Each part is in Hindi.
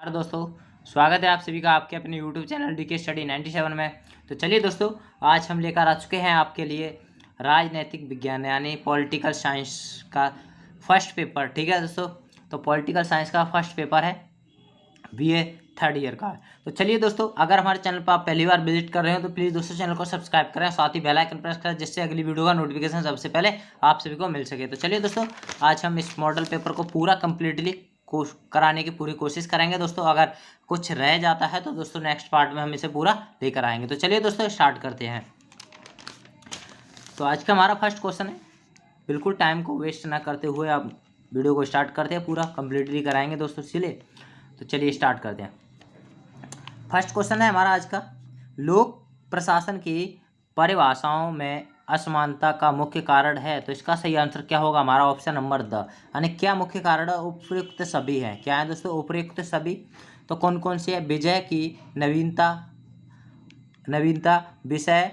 नमस्कार दोस्तों, स्वागत है आप सभी का आपके अपने YouTube चैनल डीके स्टडी 97 में। तो चलिए दोस्तों, आज हम लेकर आ चुके हैं आपके लिए राजनैतिक विज्ञान यानी पॉलिटिकल साइंस का फर्स्ट पेपर। ठीक है दोस्तों, तो पॉलिटिकल साइंस का फर्स्ट पेपर है, BA थर्ड ईयर का। तो चलिए दोस्तों, अगर हमारे चैनल पर आप पहली बार विजिट कर रहे हो तो प्लीज़ दोस्तों चैनल को सब्सक्राइब करें, साथ ही बेल आइकन प्रेस करें जिससे अगली वीडियो का नोटिफिकेशन सबसे पहले आप सभी को मिल सके। तो चलिए दोस्तों, आज हम इस मॉडल पेपर को पूरा कंप्लीटली कराने की पूरी कोशिश करेंगे दोस्तों। अगर कुछ रह जाता है तो दोस्तों नेक्स्ट पार्ट में हम इसे पूरा लेकर आएंगे। तो चलिए दोस्तों स्टार्ट करते हैं। तो आज का हमारा फर्स्ट क्वेश्चन है, बिल्कुल टाइम को वेस्ट ना करते हुए आप वीडियो को स्टार्ट करते हैं, पूरा कंप्लीटली कराएंगे दोस्तों इसलिए। तो चलिए स्टार्ट करते हैं। फर्स्ट क्वेश्चन है हमारा आज का, लोक प्रशासन की परिभाषाओं में असमानता का मुख्य कारण है। तो इसका सही आंसर क्या होगा हमारा? Option number the. यानी क्या मुख्य कारण है? उपयुक्त सभी है। क्या है दोस्तों? उपयुक्त सभी। तो कौन कौन सी है? विषय की नवीनता, विषय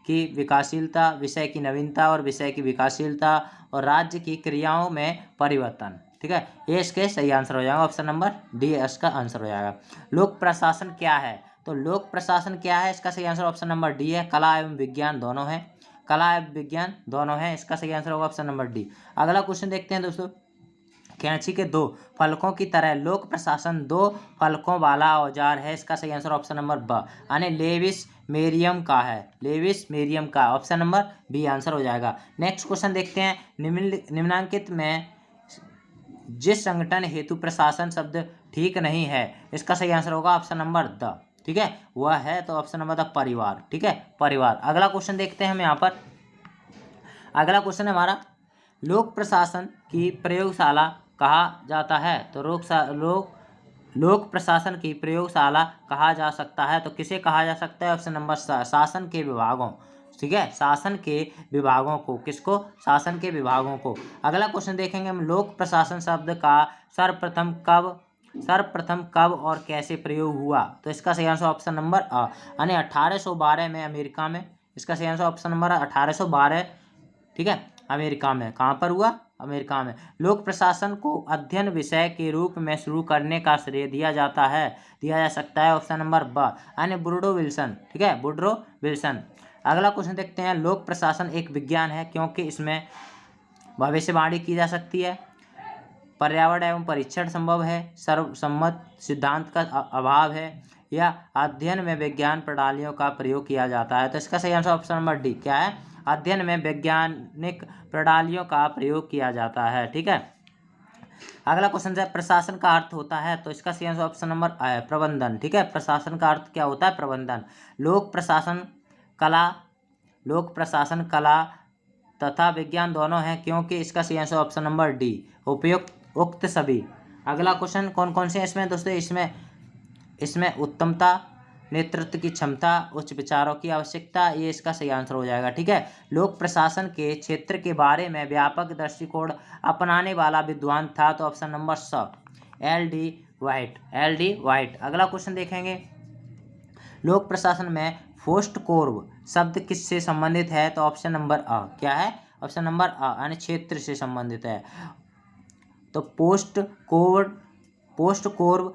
की विकासशीलता, विषय की नवीनता और विषय की विकासशीलता, और राज्य की क्रियाओं में परिवर्तन। ठीक है, ये इसके सही आंसर हो जाएगा। ऑप्शन नंबर डी इसका आंसर हो जाएगा। लोक प्रशासन क्या है? तो लोक प्रशासन क्या है, इसका सही आंसर ऑप्शन नंबर डी है। कला एवं विज्ञान दोनों है, कला एवं विज्ञान दोनों है, इसका सही आंसर होगा ऑप्शन नंबर डी। अगला क्वेश्चन देखते हैं दोस्तों। कैंची के दो फलकों की तरह लोक प्रशासन दो फलकों वाला औजार है, इसका सही आंसर ऑप्शन नंबर ब यानी लेविस मेरियम का है। लेविस मेरियम का ऑप्शन नंबर बी आंसर हो जाएगा। नेक्स्ट क्वेश्चन देखते हैं। निम्नलिखित में जिस संगठन हेतु प्रशासन शब्द ठीक नहीं है, इसका सही आंसर होगा ऑप्शन नंबर द। ठीक है, वह है तो ऑप्शन नंबर द परिवार। ठीक है, परिवार। अगला क्वेश्चन देखते हैं हम यहाँ पर। अगला क्वेश्चन है हमारा, लोक प्रशासन की प्रयोगशाला कहा जाता है। तो लोक प्रशासन की प्रयोगशाला कहा जा सकता है, तो किसे कहा जा सकता है? ऑप्शन नंबर शासन के विभागों। ठीक है, शासन के विभागों को। किसको? शासन के विभागों को। अगला क्वेश्चन देखेंगे हम, लोक प्रशासन शब्द का सर्वप्रथम कब और कैसे प्रयोग हुआ? तो इसका सही आंसर ऑप्शन नंबर अ यानी 1812 में अमेरिका में। इसका सही आंसर ऑप्शन नंबर 1812। ठीक है, अमेरिका में। कहाँ पर हुआ? अमेरिका में। लोक प्रशासन को अध्ययन विषय के रूप में शुरू करने का श्रेय दिया जा सकता है ऑप्शन नंबर ब यानी वुड्रो विल्सन। ठीक है, वुड्रो विल्सन। अगला क्वेश्चन देखते हैं। लोक प्रशासन एक विज्ञान है क्योंकि इसमें भविष्यवाणी की जा सकती है, पर्यावरण एवं परीक्षण संभव है, सर्वसम्मत सिद्धांत का अभाव है, या अध्ययन में विज्ञान प्रणालियों का प्रयोग किया जाता है। तो इसका सही आंसर ऑप्शन नंबर डी। क्या है? अध्ययन में वैज्ञानिक प्रणालियों का प्रयोग किया जाता है। ठीक है, अगला क्वेश्चन है, प्रशासन का अर्थ होता है। तो इसका सही आंसर ऑप्शन नंबर है प्रबंधन। ठीक है, प्रशासन का अर्थ क्या होता है? प्रबंधन। लोक प्रशासन कला तथा विज्ञान दोनों हैं क्योंकि इसका सही आंसर ऑप्शन नंबर डी उक्त सभी। अगला क्वेश्चन कौन कौन से हैं इसमें दोस्तों? इसमें उत्तमता, नेतृत्व की क्षमता, उच्च विचारों की आवश्यकता, ये इसका सही आंसर हो जाएगा। ठीक है, लोक प्रशासन के क्षेत्र के बारे में व्यापक दृष्टिकोण अपनाने वाला विद्वान था। तो ऑप्शन नंबर स एल डी वाइट। अगला क्वेश्चन देखेंगे। लोक प्रशासन में पोस्ट कोर्व शब्द किससे संबंधित है? तो ऑप्शन नंबर अ। क्या है? ऑप्शन नंबर अ यानी क्षेत्र से संबंधित है। तो पोस्ट कोर्व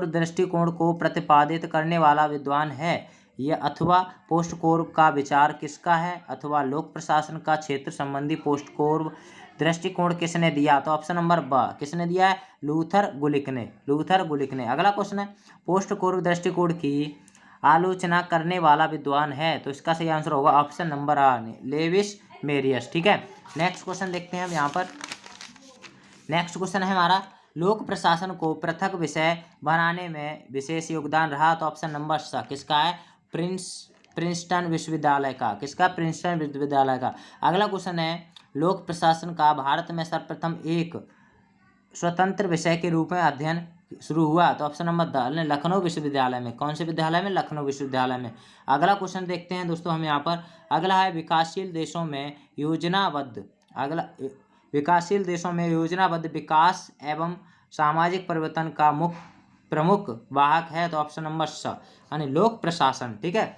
दृष्टिकोण को प्रतिपादित करने वाला विद्वान है यह, अथवा पोस्ट कोर्व का विचार किसका है, अथवा लोक प्रशासन का क्षेत्र संबंधी पोस्ट कोर्व दृष्टिकोण किसने दिया? तो ऑप्शन नंबर ब किसने दिया है? लूथर गुलिक ने। अगला क्वेश्चन है, पोस्ट कोर्व दृष्टिकोण की आलोचना करने वाला विद्वान है। तो इसका सही आंसर होगा ऑप्शन नंबर आ लेविस मेरियस। ठीक है, नेक्स्ट क्वेश्चन देखते हैं हम यहाँ पर। नेक्स्ट क्वेश्चन है हमारा, लोक प्रशासन को पृथक विषय बनाने में विशेष योगदान रहा। तो ऑप्शन नंबर स किसका है? प्रिंसटन विश्वविद्यालय का। किसका? प्रिंसटन विश्वविद्यालय का। अगला क्वेश्चन है, लोक प्रशासन का भारत में सर्वप्रथम एक स्वतंत्र विषय के रूप में अध्ययन शुरू हुआ। तो ऑप्शन नंबर द लखनऊ विश्वविद्यालय में। कौन से विद्यालय में? लखनऊ विश्वविद्यालय में। अगला क्वेश्चन देखते हैं दोस्तों हम यहाँ पर। अगला है, विकासशील देशों में योजनाबद्ध विकास एवं सामाजिक परिवर्तन का प्रमुख वाहक है। तो ऑप्शन नंबर स यानी लोक प्रशासन। ठीक है,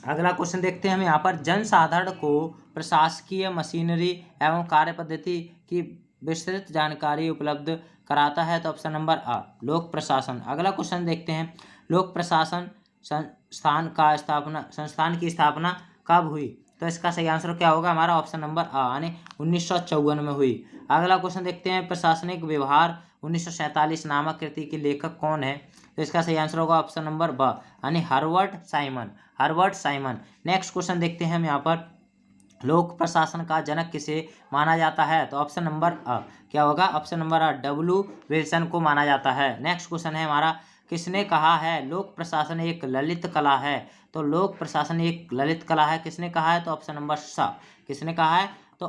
अगला क्वेश्चन देखते हैं हम यहाँ पर। जनसाधारण को प्रशासकीय मशीनरी एवं कार्य पद्धति की विस्तृत जानकारी उपलब्ध कराता है? तो ऑप्शन नंबर आ लोक प्रशासन। अगला क्वेश्चन देखते हैं, लोक प्रशासन संस्थान की स्थापना कब हुई? तो इसका सही आंसर क्या होगा हमारा? ऑप्शन नंबर आ यानी 1954 में हुई। अगला क्वेश्चन देखते हैं, प्रशासनिक व्यवहार 1947 नामक कृति के लेखक कौन है? तो इसका सही आंसर होगा ऑप्शन नंबर ब यानी Herbert Simon, Herbert Simon. Next question देखते हैं हम यहाँ पर, लोक प्रशासन का जनक किसे माना जाता है? तो ऑप्शन नंबर अ क्या होगा? Option number a W Wilson को माना जाता है। नेक्स्ट क्वेश्चन है हमारा, किसने कहा है लोक प्रशासन एक ललित कला है? तो लोक प्रशासन एक ललित कला है, किसने कहा है? तो ऑप्शन नंबर स किसने कहा है? तो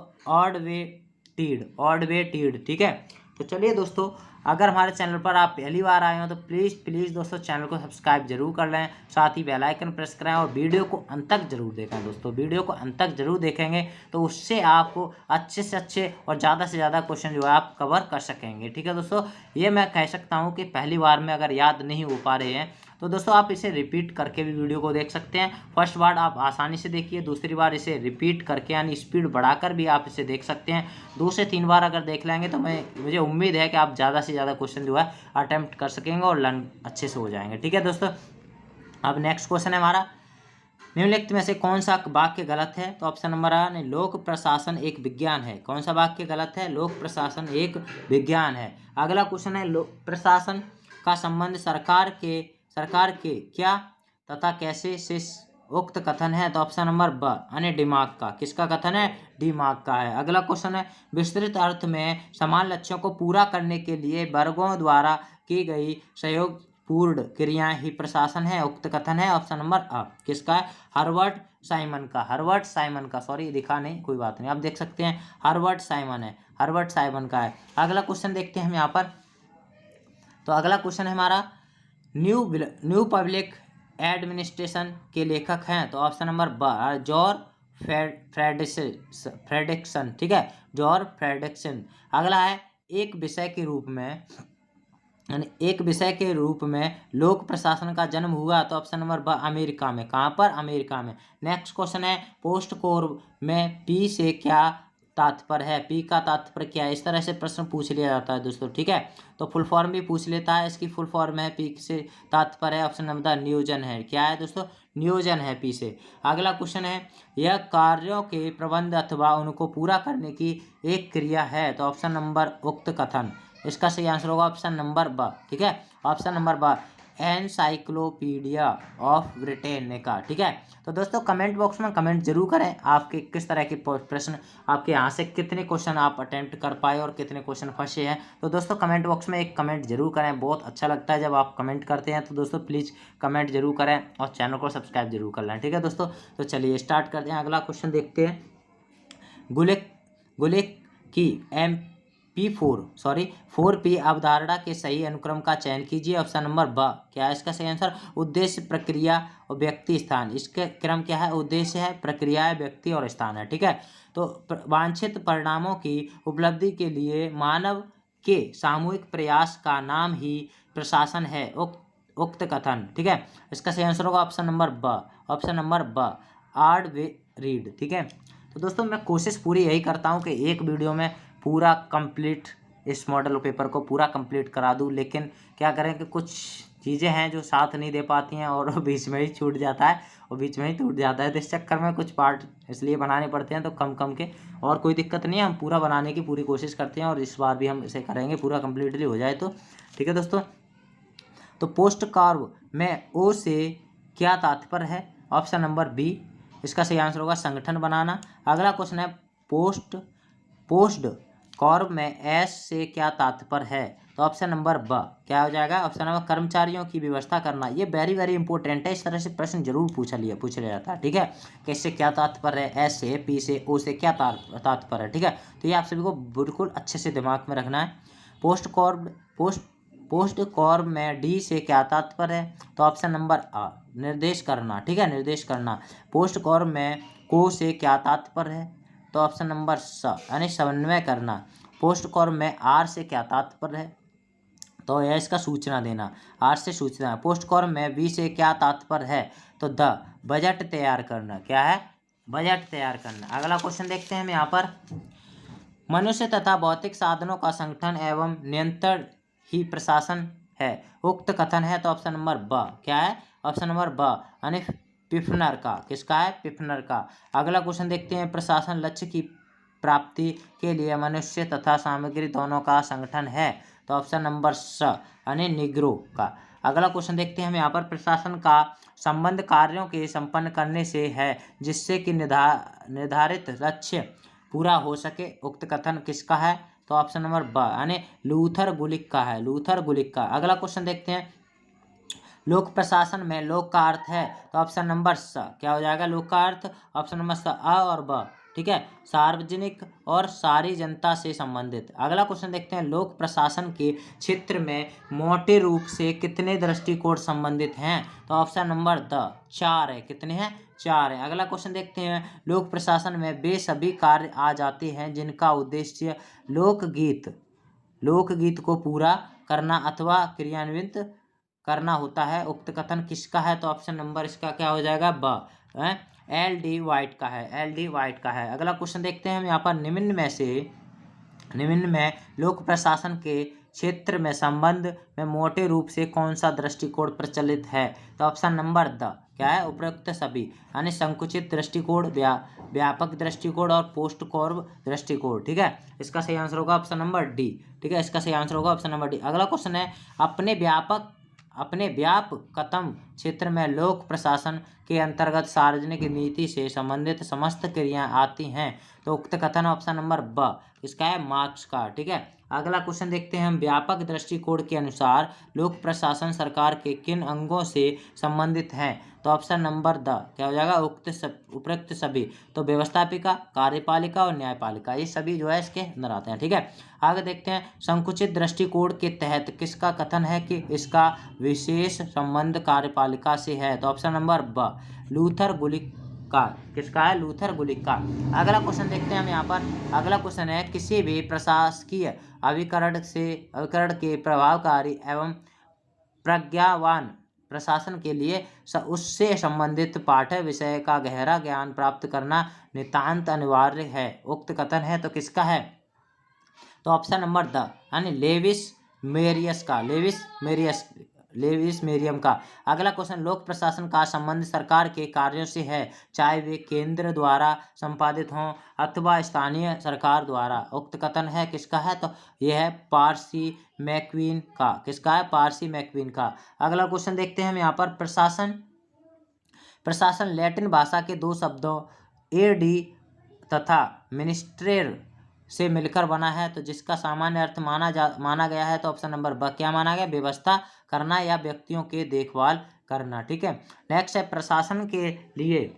ऑडवेटीड, ठीक है। तो चलिए दोस्तों, अगर हमारे चैनल पर आप पहली बार आए हो तो प्लीज़ दोस्तों चैनल को सब्सक्राइब जरूर कर लें, साथ ही बेल आइकन प्रेस करें और वीडियो को अंत तक जरूर देखें दोस्तों। वीडियो को अंत तक जरूर देखेंगे तो उससे आपको अच्छे से अच्छे और ज़्यादा से ज़्यादा क्वेश्चन जो है आप कवर कर सकेंगे, ठीक है दोस्तों। ये मैं कह सकता हूँ कि पहली बार में अगर याद नहीं हो पा रहे हैं तो दोस्तों आप इसे रिपीट करके भी वीडियो को देख सकते हैं। फर्स्ट बार आप आसानी से देखिए, दूसरी बार इसे रिपीट करके यानी स्पीड बढ़ाकर भी आप इसे देख सकते हैं। 2 से 3 बार अगर देख लेंगे तो मुझे उम्मीद है कि आप ज़्यादा से ज़्यादा क्वेश्चन जो है अटेम्प्ट कर सकेंगे और लर्न अच्छे से हो जाएंगे, ठीक है दोस्तों। अब नेक्स्ट क्वेश्चन है हमारा, निम्नलिखित में से कौन सा वाक्य गलत है? तो ऑप्शन नंबर आ लोक प्रशासन एक विज्ञान है। कौन सा वाक्य गलत है? लोक प्रशासन एक विज्ञान है। अगला क्वेश्चन है, लोक प्रशासन का संबंध सरकार के क्या तथा कैसे से उक्त कथन है? तो ऑप्शन नंबर ब यानी दिमाग का। किसका कथन है? दिमाग का है। अगला क्वेश्चन है, विस्तृत अर्थ में समान लक्ष्यों को पूरा करने के लिए वर्गों द्वारा की गई सहयोग पूर्ण क्रियाएं ही प्रशासन है, उक्त कथन है। ऑप्शन नंबर अ किसका है? हर्बर्ट साइमन का, सॉरी दिखा नहीं, कोई बात नहीं, आप देख सकते हैं हर्बर्ट साइमन का है। अगला क्वेश्चन देखते हैं हम यहाँ पर, तो अगला क्वेश्चन है हमारा, न्यू पब्लिक एडमिनिस्ट्रेशन के लेखक हैं? तो ऑप्शन नंबर ब जॉर्ज फ्रेडरिक्सन, ठीक है, जॉर्ज फ्रेडरिक्सन। अगला है, एक विषय के रूप में लोक प्रशासन का जन्म हुआ? तो ऑप्शन नंबर ब अमेरिका में। कहाँ पर? अमेरिका में। नेक्स्ट क्वेश्चन है, पोस्ट कोर में पी से क्या तात्पर्य है? पी का तात्पर्य क्या है? इस तरह से प्रश्न पूछ लिया जाता है दोस्तों, ठीक है। तो फुल फॉर्म भी पूछ लेता है, इसकी फुल फॉर्म है पी से तात्पर्य है ऑप्शन नंबर नियोजन है। क्या है दोस्तों? नियोजन है पी से। अगला क्वेश्चन है, यह कार्यों के प्रबंध अथवा उनको पूरा करने की एक क्रिया है? तो ऑप्शन नंबर उक्त कथन। इसका सही आंसर होगा ऑप्शन नंबर ब, ठीक है, ऑप्शन नंबर ब एनसाइक्लोपीडिया ऑफ ब्रिटेन ने कहा, ठीक है। तो दोस्तों कमेंट बॉक्स में कमेंट जरूर करें आपके किस तरह के प्रश्न, आपके यहाँ से कितने क्वेश्चन आप अटेम्प्ट कर पाए और कितने क्वेश्चन फंसे हैं। तो दोस्तों कमेंट बॉक्स में एक कमेंट जरूर करें, बहुत अच्छा लगता है जब आप कमेंट करते हैं। तो दोस्तों प्लीज़ कमेंट जरूर करें और चैनल को सब्सक्राइब जरूर कर लें, ठीक है दोस्तों। तो चलिए स्टार्ट करते हैं, अगला क्वेश्चन देखते हैं। गुलिक की फोर पी अवधारणा के सही अनुक्रम का चयन कीजिए। ऑप्शन नंबर ब क्या है इसका सही आंसर? उद्देश्य, प्रक्रिया और व्यक्ति, स्थान। इसके क्रम क्या है? उद्देश्य है, प्रक्रिया है, व्यक्ति और स्थान है, ठीक है। तो वांछित परिणामों की उपलब्धि के लिए मानव के सामूहिक प्रयास का नाम ही प्रशासन है, उक्त कथन, ठीक है। इसका सही आंसर होगा ऑप्शन नंबर ब आर्ड वे रीड, ठीक है। तो दोस्तों मैं कोशिश पूरी यही करता हूँ कि एक वीडियो में पूरा कंप्लीट इस मॉडल पेपर को पूरा कंप्लीट करा दूँ, लेकिन क्या करें कि कुछ चीज़ें हैं जो साथ नहीं दे पाती हैं और बीच में ही छूट जाता है और बीच में ही टूट जाता है। तो इस चक्कर में कुछ पार्ट इसलिए बनाने पड़ते हैं, तो कम के, और कोई दिक्कत नहीं है, हम पूरा बनाने की पूरी कोशिश करते हैं और इस बार भी हम इसे करेंगे पूरा कम्प्लीटली हो जाए तो, ठीक है दोस्तों। तो पोस्ट कार्व में ओ से क्या तात्पर्य है? ऑप्शन नंबर बी इसका सही आंसर होगा संगठन बनाना। अगला क्वेश्चन है, पोस्ट कॉर्प में एस से क्या तात्पर्य है? तो ऑप्शन नंबर ब क्या हो जाएगा? ऑप्शन नंबर कर्मचारियों की व्यवस्था करना। ये वेरी इंपॉर्टेंट है, इस तरह से प्रश्न जरूर पूछ लिया जाता है, ठीक है। कि इससे क्या तात्पर्य है? एस से, पी से, ओ से क्या तात्पर्य है, ठीक है। तो ये आप सभी को बिल्कुल अच्छे से दिमाग में रखना है। पोस्ट कॉर्प में डी से क्या तात्पर्य है? तो ऑप्शन नंबर आ निर्देश करना, ठीक है, निर्देश करना। पोस्ट कॉर्प में को से क्या तात्पर्य है? तो ऑप्शन नंबर स यानी समन्वय करना। पोस्ट कॉर्प में आर से क्या तात्पर्य है? तो यह इसका सूचना देना, आर से सूचना। पोस्ट कॉर्प में बी से क्या तात्पर्य है? तो द बजट तैयार करना। क्या है? बजट तैयार करना। अगला क्वेश्चन देखते हैं हम यहाँ पर, मनुष्य तथा भौतिक साधनों का संगठन एवं नियंत्रण ही प्रशासन है। उक्त कथन है तो ऑप्शन नंबर ब क्या है, ऑप्शन नंबर ब यानी पिफनर का। किसका है, पिफनर का। अगला क्वेश्चन देखते हैं, प्रशासन लक्ष्य की प्राप्ति के लिए मनुष्य तथा सामग्री दोनों का संगठन है तो ऑप्शन नंबर स यानी निग्रो का। अगला क्वेश्चन देखते हैं हम यहाँ पर, प्रशासन का संबंध कार्यों के संपन्न करने से है जिससे कि निर्धारित लक्ष्य पूरा हो सके। उक्त कथन किसका है तो ऑप्शन नंबर ब यानी लूथर गुलिक का है, लूथर गुलिक का। अगला क्वेश्चन देखते हैं, लोक प्रशासन में लोक का अर्थ है तो ऑप्शन नंबर स क्या हो जाएगा, लोक का अर्थ ऑप्शन नंबर स अ और ब। ठीक है, सार्वजनिक और सारी जनता से संबंधित। अगला क्वेश्चन देखते हैं, लोक प्रशासन के क्षेत्र में मोटे रूप से कितने दृष्टिकोण संबंधित हैं तो ऑप्शन नंबर द 4 है। कितने हैं, 4 है। अगला क्वेश्चन देखते हैं, लोक प्रशासन में वे सभी कार्य आ जाते हैं जिनका उद्देश्य लोकगीत को पूरा करना अथवा क्रियान्वित करना होता है। उक्त कथन किसका है तो ऑप्शन नंबर इसका क्या हो जाएगा, ब एल डी वाइट का है, एल डी वाइट का है। अगला क्वेश्चन देखते हैं हम यहाँ पर, निम्न में लोक प्रशासन के क्षेत्र में संबंध में मोटे रूप से कौन सा दृष्टिकोण प्रचलित है तो ऑप्शन नंबर द क्या है, उपरोक्त सभी यानी संकुचित दृष्टिकोण, व्यापक दृष्टिकोण और पोस्ट कॉर्ब दृष्टिकोण। ठीक है, इसका सही आंसर होगा ऑप्शन नंबर डी। ठीक है, इसका सही आंसर होगा ऑप्शन नंबर डी। अगला क्वेश्चन है, अपने व्यापकतम क्षेत्र में लोक प्रशासन के अंतर्गत सार्वजनिक नीति से संबंधित समस्त क्रियाएं आती हैं तो उक्त कथन ऑप्शन नंबर ब इसका है, मार्क्स का। ठीक है, अगला क्वेश्चन देखते हैं हम, व्यापक दृष्टिकोण के अनुसार लोक प्रशासन सरकार के किन अंगों से संबंधित है तो ऑप्शन नंबर द क्या हो जाएगा, उपरोक्त सभी। तो व्यवस्थापिका, कार्यपालिका और न्यायपालिका ये सभी जो है इसके अंदर आते हैं। ठीक है, आगे देखते हैं, संकुचित दृष्टिकोण के तहत किसका कथन है कि इसका विशेष संबंध कार्यपालिका से है तो ऑप्शन नंबर ब लूथर गुलिक का। किसका है, लूथर गुलिक का। अगला क्वेश्चन देखते हैं हम यहाँ पर, अगला क्वेश्चन है, किसी भी प्रशासकीय अभिकरण के प्रभावकारी एवं प्रज्ञावान प्रशासन के लिए उससे संबंधित पाठ्य विषय का गहरा ज्ञान प्राप्त करना नितांत अनिवार्य है। उक्त कथन है तो किसका है तो ऑप्शन नंबर द यानी लेविस मेरियम का। अगला क्वेश्चन, लोक प्रशासन का संबंध सरकार के कार्यों से है चाहे वे केंद्र द्वारा संपादित हों अथवा स्थानीय सरकार द्वारा। उक्त कथन है किसका है तो यह है पार्सी मैक्वीन का। किसका है, पार्सी मैक्वीन का। अगला क्वेश्चन देखते हैं हम यहाँ पर, प्रशासन लैटिन भाषा के दो शब्दों एडी तथा मिनिस्ट्रेर से मिलकर बना है तो जिसका सामान्य अर्थ माना गया है तो ऑप्शन नंबर ब क्या माना गया, व्यवस्था करना या व्यक्तियों के देखभाल करना। ठीक है, नेक्स्ट है, प्रशासन के लिए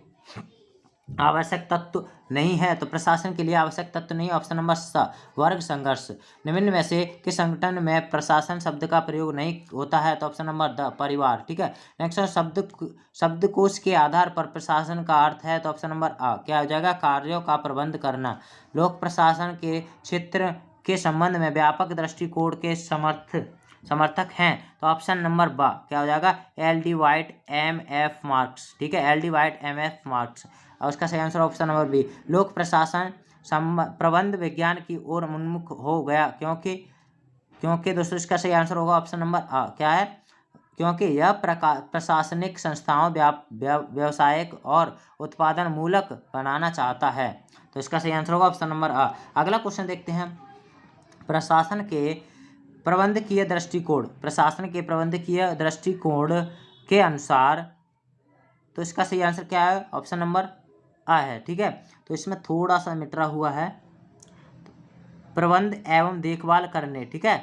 आवश्यक तत्व नहीं है तो प्रशासन के लिए आवश्यक तत्व नहीं, ऑप्शन नंबर स वर्ग संघर्ष। निम्न में से किस संगठन में प्रशासन शब्द का प्रयोग नहीं होता है तो ऑप्शन नंबर द परिवार। ठीक है, नेक्स्ट है, शब्दकोश के आधार पर प्रशासन का अर्थ है तो ऑप्शन नंबर आ क्या हो जाएगा, कार्यों का प्रबंध करना। लोक प्रशासन के क्षेत्र के संबंध में व्यापक दृष्टिकोण के समर्थक हैं तो ऑप्शन नंबर ब क्या हो जाएगा, L D White M F Marx. ठीक है, L D White M F Marx और उसका सही आंसर ऑप्शन नंबर बी। लोक प्रशासन प्रबंध विज्ञान की ओर उन्मुख हो गया क्योंकि दोस्तों इसका सही आंसर होगा ऑप्शन नंबर आ क्या है, क्योंकि यह प्रशासनिक संस्थाओं व्यावसायिक और उत्पादन मूलक बनाना चाहता है तो इसका सही आंसर होगा ऑप्शन नंबर आ। अगला क्वेश्चन देखते हैं, प्रशासन के प्रबंधकीय दृष्टिकोण के अनुसार तो इसका सही आंसर क्या है, ऑप्शन नंबर आ है। ठीक है, तो इसमें थोड़ा सा मिटरा हुआ है, प्रबंध एवं देखभाल करने। ठीक है,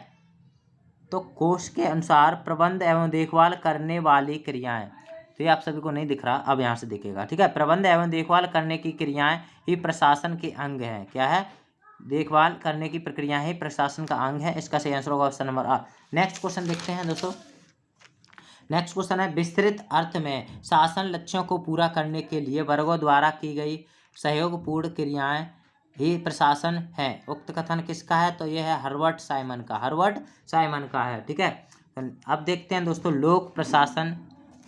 तो कोश के अनुसार प्रबंध एवं देखभाल करने वाली क्रियाएं, तो ये आप सभी को नहीं दिख रहा, अब यहाँ से दिखेगा। ठीक है, प्रबंध एवं देखभाल करने की क्रियाएं ही प्रशासन के अंग हैं। क्या है, देखभाल करने की प्रक्रिया ही प्रशासन का अंग है। इसका सही आंसर होगा ऑप्शन नंबर आ। नेक्स्ट क्वेश्चन देखते हैं दोस्तों, नेक्स्ट क्वेश्चन है, विस्तृत अर्थ में शासन लक्ष्यों को पूरा करने के लिए वर्गों द्वारा की गई सहयोगपूर्ण क्रियाएं ही प्रशासन है। उक्त कथन किसका है तो यह है हर्बर्ट साइमन का है। ठीक है, अब देखते हैं दोस्तों, लोक प्रशासन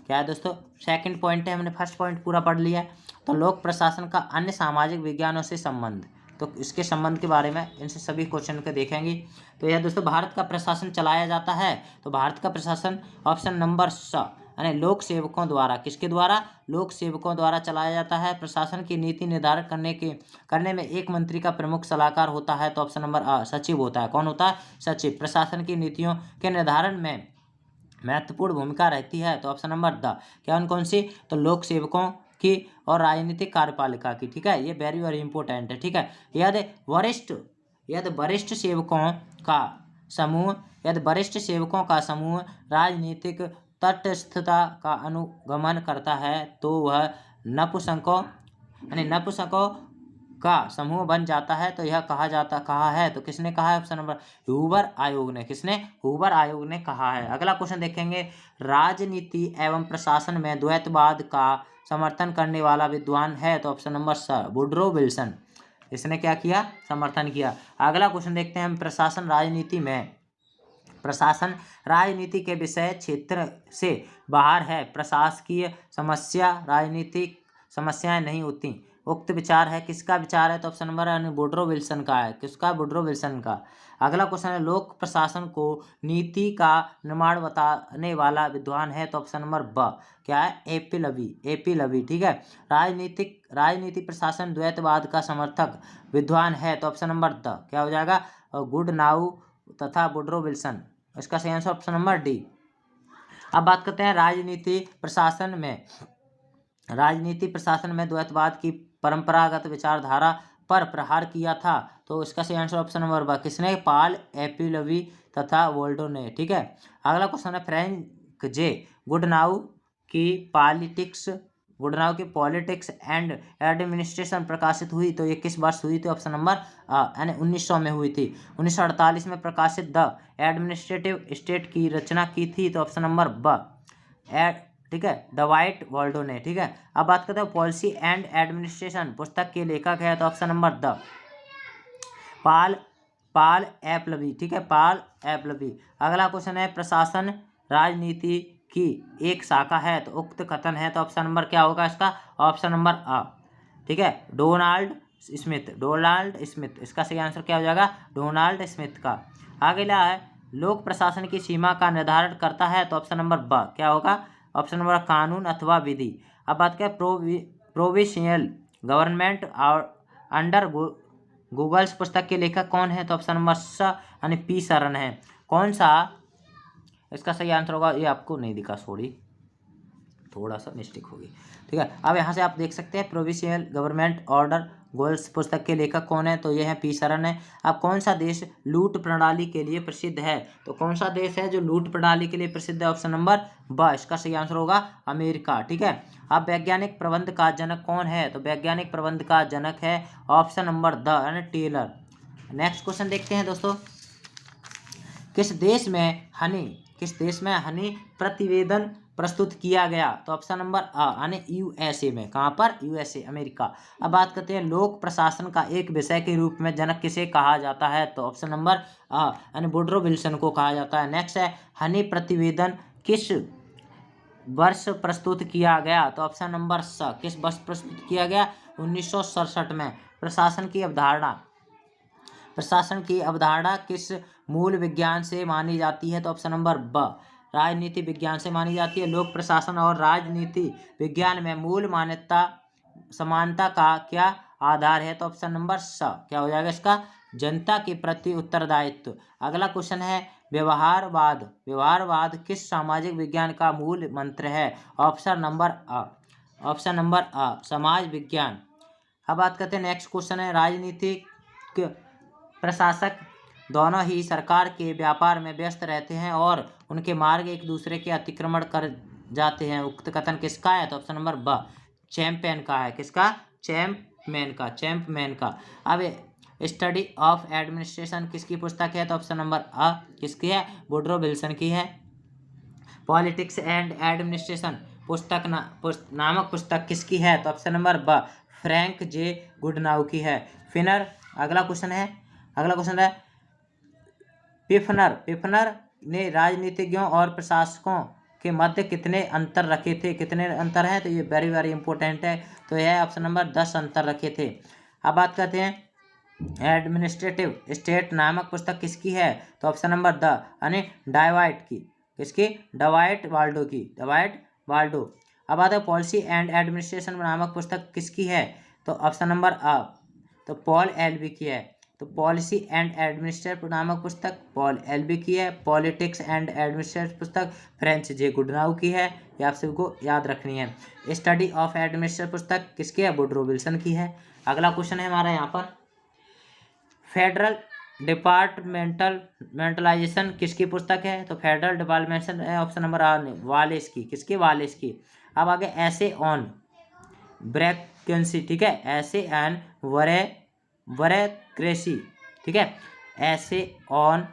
क्या है दोस्तों, सेकंड पॉइंट है, हमने फर्स्ट पॉइंट पूरा पढ़ लिया है। तो लोक प्रशासन का अन्य सामाजिक विज्ञानों से संबंध तो इसके संबंध के बारे में इनसे सभी क्वेश्चन को देखेंगे। तो यह दोस्तों भारत का प्रशासन चलाया जाता है, तो भारत का प्रशासन ऑप्शन नंबर स यानी लोक सेवकों द्वारा, किसके द्वारा? लोक सेवकों द्वारा चलाया जाता है। प्रशासन की नीति निर्धारण करने में एक मंत्री का प्रमुख सलाहकार होता है, तो ऑप्शन नंबर आ सचिव होता है। कौन होता है? सचिव। प्रशासन की नीतियों के निर्धारण में महत्वपूर्ण भूमिका रहती है, तो ऑप्शन नंबर द क्या कौन सी? तो लोक सेवकों की और राजनीतिक कार्यपालिका की। ठीक है, ये वेरी वेरी इंपॉर्टेंट है। ठीक है, यदि वरिष्ठ सेवकों का समूह राजनीतिक तटस्थता का अनुगमन करता है तो वह नपुंसकों का समूह बन जाता है। तो यह कहा है, तो किसने कहा है? ऑप्शन नंबर हूवर आयोग ने। किसने? हूवर आयोग ने कहा है। अगला क्वेश्चन देखेंगे, राजनीति एवं प्रशासन में द्वैतवाद का समर्थन करने वाला विद्वान है, तो ऑप्शन नंबर स वुड्रो विल्सन। इसने क्या किया? समर्थन किया। अगला क्वेश्चन देखते हैं हम, प्रशासन राजनीति के विषय क्षेत्र से बाहर है। प्रशासकीय राजनीतिक समस्याएं नहीं होती। उक्त विचार है, किसका विचार है? तो ऑप्शन नंबर वुड्रो विल्सन का है। किसका? वुड्रो विल्सन का। अगला क्वेश्चन है, लोक प्रशासन को नीति का निर्माण बताने वाला विद्वान है, तो ऑप्शन नंबर ब क्या है? एपी लवी। ठीक है, राजनीति प्रशासन द्वैतवाद का समर्थक विद्वान है, तो ऑप्शन नंबर द क्या हो जाएगा? गुडनाउ तथा वुड्रो विल्सन। इसका सही आंसर ऑप्शन नंबर डी। अब बात करते हैं राजनीति प्रशासन में द्वैतवाद की परंपरागत विचारधारा पर प्रहार किया था, तो इसका सही आंसर ऑप्शन नंबर ब किसने? पाल एपिलवी तथा वोल्डो ने। ठीक है, अगला क्वेश्चन है, फ्रैंक जे गुडनाउ की पॉलिटिक्स एंड एडमिनिस्ट्रेशन प्रकाशित हुई, तो ये किस वर्ष हुई थी? ऑप्शन नंबर यानी 1900 में हुई थी। 1948 में प्रकाशित द एडमिनिस्ट्रेटिव स्टेट की रचना की थी, तो ऑप्शन नंबर ब ठीक है, द वाइट वॉल्डो ने। ठीक है, अब बात करते हैं पॉलिसी एंड एडमिनिस्ट्रेशन पुस्तक के लेखक है, तो ऑप्शन नंबर द पाल एपलवी। ठीक है, पाल एपलवी। अगला क्वेश्चन है, प्रशासन राजनीति की एक शाखा है, तो उक्त कथन है, तो ऑप्शन नंबर क्या होगा इसका? ऑप्शन नंबर आ। ठीक है, डोनाल्ड स्मिथ। इसका सही आंसर क्या हो जाएगा? डोनाल्ड स्मिथ का। अगला है, लोक प्रशासन की सीमा का निर्धारण करता है, तो ऑप्शन नंबर ब क्या होगा? ऑप्शन नंबर कानून अथवा विधि। अब बात करें प्रोविंशियल गवर्नमेंट और अंडर गूगल्स पुस्तक के लेखक कौन है, तो ऑप्शन नंबर स यानी पी शरण है। कौन सा? इसका सही आंसर होगा, ये आपको नहीं दिखा, सॉरी थोड़ा सा मिस्टेक होगी। ठीक है, अब यहाँ से आप देख सकते हैं प्रोविंशियल गवर्नमेंट ऑर्डर गोल्स पुस्तक के लेखक कौन है, तो ये है पी शरण है। अब कौन सा देश लूट प्रणाली के लिए प्रसिद्ध है, तो कौन सा देश है जो लूट प्रणाली के लिए प्रसिद्ध है? ऑप्शन नंबर ब इसका सही आंसर होगा अमेरिका। ठीक है, अब वैज्ञानिक प्रबंध का जनक कौन है, तो वैज्ञानिक प्रबंध का जनक है ऑप्शन नंबर द यानी टेलर। नेक्स्ट क्वेश्चन देखते हैं दोस्तों, किस देश में हनी प्रतिवेदन प्रस्तुत किया गया, तो ऑप्शन नंबर आ यानी यूएसए में। कहाँ पर? USA America. अब बात करते हैं, लोक प्रशासन का एक विषय के रूप में जनक किसे कहा जाता है, तो ऑप्शन नंबर आ यानी वुड्रो विल्सन को कहा जाता है। नेक्स्ट है, हनी प्रतिवेदन किस वर्ष प्रस्तुत किया गया, तो ऑप्शन नंबर स किस वर्ष प्रस्तुत किया गया? 1967 में। प्रशासन की अवधारणा किस मूल विज्ञान से मानी जाती है, तो ऑप्शन नंबर ब राजनीति विज्ञान से मानी जाती है। लोक प्रशासन और राजनीति विज्ञान में मूल समानता का क्या आधार है, तो ऑप्शन नंबर स क्या हो जाएगा इसका? जनता के प्रति उत्तरदायित्व। अगला क्वेश्चन है, व्यवहारवाद किस सामाजिक विज्ञान का मूल मंत्र है, ऑप्शन नंबर आ समाज विज्ञान। अब बात करते हैं, नेक्स्ट क्वेश्चन है, राजनीतिक प्रशासक दोनों ही सरकार के व्यापार में व्यस्त रहते हैं और उनके मार्ग एक दूसरे के अतिक्रमण कर जाते हैं, उक्त कथन किसका है, तो ऑप्शन नंबर ब चैंपियन का है। किसका? चैंपमैन का। अब स्टडी ऑफ एडमिनिस्ट्रेशन किसकी पुस्तक है, तो ऑप्शन नंबर अ किसकी है? वुड्रो विल्सन की है। पॉलिटिक्स एंड एडमिनिस्ट्रेशन नामक पुस्तक किसकी है, तो ऑप्शन नंबर ब फ्रैंक जे गुडनाउ की है। अगला क्वेश्चन है, पिफनर ने राजनीतिज्ञों और प्रशासकों के मध्य कितने अंतर रखे थे? कितने अंतर हैं, तो ये वेरी वेरी इंपॉर्टेंट है, तो यह ऑप्शन नंबर 10 अंतर रखे थे। अब बात करते हैं, एडमिनिस्ट्रेटिव स्टेट नामक पुस्तक किसकी है? तो ऑप्शन नंबर द यानी डाइवाइट की, किसकी? डवाइट वाल्डो की, डवाइट वाल्डो। अब आता है पॉलिसी एंड एडमिनिस्ट्रेशन नामक पुस्तक किसकी है? तो ऑप्शन नंबर अ तो पॉल एलबी की है। तो पॉलिसी एंड एडमिनिस्ट्रेशन नामक पुस्तक पॉल एलबी की है। पॉलिटिक्स एंड एडमिनिस्ट्रेशन पुस्तक फ्रेंच जे गुडनाउ की है। ये आप सबको याद रखनी है। स्टडी ऑफ एडमिनिस्ट्रेशन पुस्तक किसकी है? वुडरो विल्सन की है। अगला क्वेश्चन है हमारा यहाँ पर, फेडरल डिपार्टमेंटलाइजेशन किसकी पुस्तक है? तो federal departmental option number wireless की, किसकी? वालेस की। अब आगे ऐसे ऑन ब्रेकेंसी, ठीक है, ऐसे एन ब्यूरोक्रेसी, ठीक है, ऐसे ऑन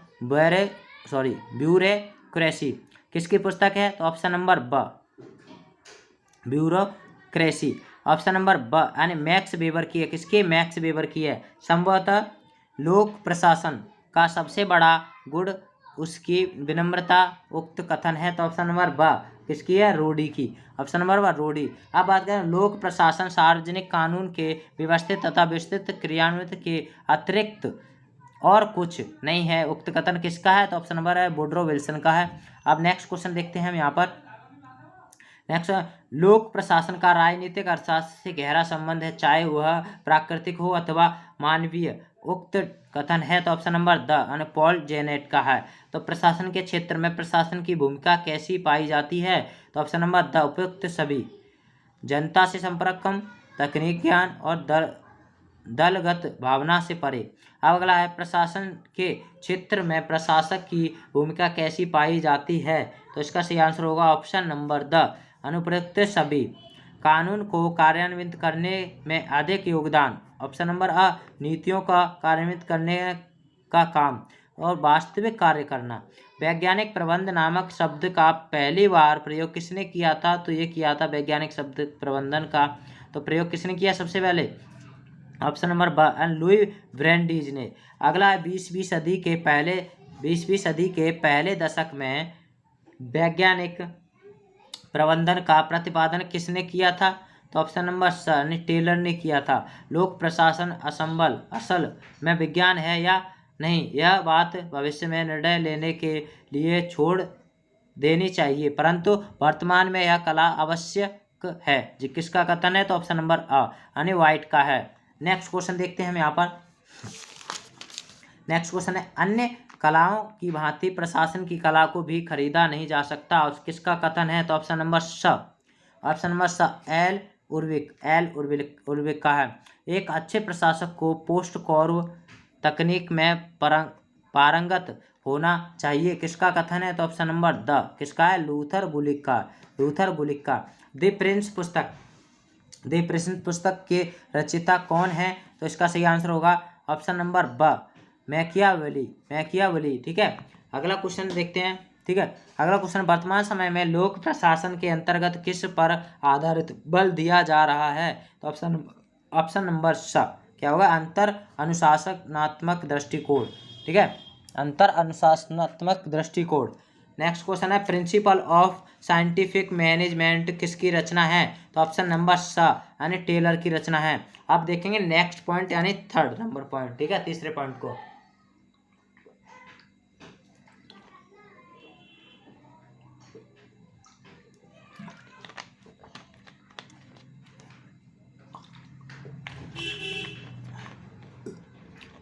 ब्यूरोक्रेसी किसकी पुस्तक है? तो ऑप्शन नंबर ब ब्यूरोक्रेसी। ऑप्शन नंबर ब यानी मैक्स वेबर की है, किसकी? मैक्स वेबर की है। संभवतः लोक प्रशासन का सबसे बड़ा गुण उसकी विनम्रता उक्त कथन है। तो ऑप्शन नंबर ब किसकी है? रोडी की, ऑप्शन नंबर वन रोडी। अब बात करें लोक प्रशासन सार्वजनिक कानून के व्यवस्थित तथा विस्तृत क्रियान्वित के अतिरिक्त और कुछ नहीं है, उक्त कथन किसका है? तो ऑप्शन नंबर है वुडरो विल्सन का है। अब नेक्स्ट क्वेश्चन देखते हैं हम यहाँ पर। नेक्स्ट, लोक प्रशासन का राजनीतिक अर्थशास्त्र से गहरा संबंध है, चाहे वह प्राकृतिक हो अथवा मानवीय, उक्त कथन है। तो option number the Paul Janet का है। तो प्रशासन के क्षेत्र में प्रशासन की भूमिका कैसी पाई जाती है? तो ऑप्शन नंबर द उपयुक्त सभी, जनता से संपर्क कम, तकनीक ज्ञान और दलगत भावना से परे। अब अगला है प्रशासन के क्षेत्र में प्रशासक की भूमिका कैसी पाई जाती है? तो इसका सही आंसर होगा ऑप्शन नंबर द अनुप्रयुक्त सभी, कानून को कार्यान्वित करने में अधिक योगदान, ऑप्शन नंबर अ नीतियों का कार्यान्वित करने का काम और वास्तविक कार्य करना। वैज्ञानिक प्रबंध नामक शब्द का पहली बार प्रयोग किसने किया था? तो ये किया था वैज्ञानिक शब्द प्रबंधन का तो प्रयोग किसने किया सबसे पहले? ऑप्शन नंबर ब लुई ब्रेंडीज ने। अगला है 20वीं सदी के पहले दशक में वैज्ञानिक प्रबंधन का प्रतिपादन किसने किया था? तो ऑप्शन नंबर स टेलर ने किया था। लोक प्रशासन असल में विज्ञान है या नहीं, यह बात भविष्य में निर्णय लेने के लिए छोड़ देनी चाहिए, परंतु वर्तमान में यह कला आवश्यक है। जी किसका कथन है? तो ऑप्शन नंबर अ यानी वाइट का है। नेक्स्ट क्वेश्चन देखते हैं हम यहाँ पर। नेक्स्ट क्वेश्चन है, अन्य कलाओं की भांति प्रशासन की कला को भी खरीदा नहीं जा सकता, और किसका कथन है? तो ऑप्शन नंबर स एल उर्विक का है। एक अच्छे प्रशासक को पोस्ट कॉर्व तकनीक में पारंगत होना चाहिए, किसका कथन है? तो ऑप्शन नंबर द किसका है? लूथर गुलिक का। द प्रिंस पुस्तक के रचयिता कौन है? तो इसका सही आंसर होगा ऑप्शन नंबर ब मैकियावेली। ठीक है, अगला क्वेश्चन देखते हैं। ठीक है, अगला क्वेश्चन, वर्तमान समय में लोक प्रशासन के अंतर्गत किस पर आधारित बल दिया जा रहा है? तो ऑप्शन नंबर स क्या होगा? अंतर अनुशासनात्मक दृष्टिकोण। ठीक है, अंतर अनुशासनात्मक दृष्टिकोण। नेक्स्ट क्वेश्चन है, प्रिंसिपल ऑफ साइंटिफिक मैनेजमेंट किसकी रचना है? तो ऑप्शन नंबर स यानी टेलर की रचना है। अब देखेंगे नेक्स्ट पॉइंट यानी थर्ड नंबर पॉइंट। ठीक है, तीसरे पॉइंट को।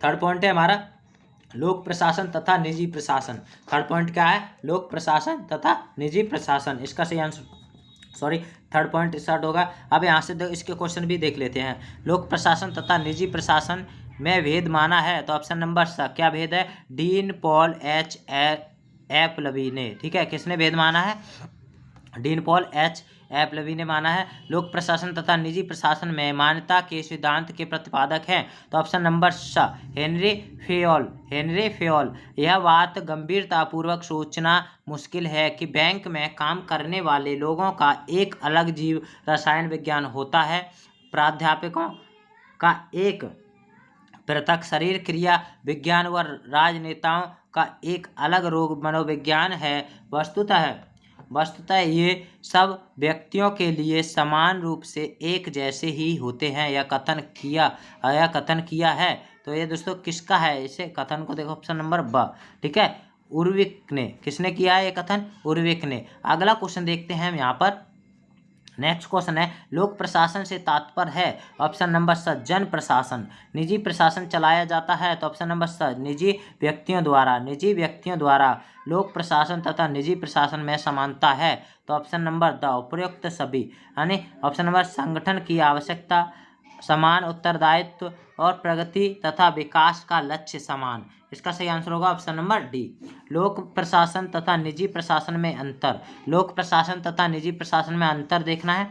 थर्ड पॉइंट है हमारा लोक प्रशासन तथा निजी प्रशासन। थर्ड पॉइंट क्या है? लोक प्रशासन तथा निजी प्रशासन। इसका सही आंसर थर्ड पॉइंट स्टार्ट होगा। अब यहाँ से इसके क्वेश्चन भी देख लेते हैं। लोक प्रशासन तथा निजी प्रशासन में भेद माना है, तो ऑप्शन नंबर स क्या भेद है? डीन पॉल एपलबी ने। ठीक है, किसने भेद माना है? डीन पॉल एपलबी ने माना है। लोक प्रशासन तथा निजी प्रशासन में मान्यता के सिद्धांत के प्रतिपादक हैं, तो ऑप्शन नंबर स हेनरी फेयोल। यह बात गंभीरतापूर्वक सोचना मुश्किल है कि बैंक में काम करने वाले लोगों का एक अलग जीव रसायन विज्ञान होता है, प्राध्यापकों का एक पृथक शरीर क्रिया विज्ञान व राजनेताओं का एक अलग रोग मनोविज्ञान है। वस्तुतः ये सब व्यक्तियों के लिए समान रूप से एक जैसे ही होते हैं। यह कथन किया है तो ये दोस्तों किसका है, इसे कथन को देखो ऑप्शन नंबर ब, ठीक है, उर्विक ने, किसने किया है ये कथन, उर्विक ने। अगला क्वेश्चन देखते हैं हम यहाँ पर। नेक्स्ट क्वेश्चन है, लोक प्रशासन से तात्पर्य है, ऑप्शन नंबर स जन प्रशासन। निजी प्रशासन चलाया जाता है तो ऑप्शन नंबर स निजी व्यक्तियों द्वारा। निजी व्यक्तियों द्वारा लोक प्रशासन तथा निजी प्रशासन में समानता है तो ऑप्शन नंबर द उपयुक्त सभी, यानी ऑप्शन नंबर संगठन की आवश्यकता, समान उत्तरदायित्व और प्रगति तथा विकास का लक्ष्य समान। इसका सही आंसर होगा ऑप्शन नंबर डी। लोक प्रशासन तथा निजी प्रशासन में अंतर, लोक प्रशासन तथा निजी प्रशासन में अंतर देखना है,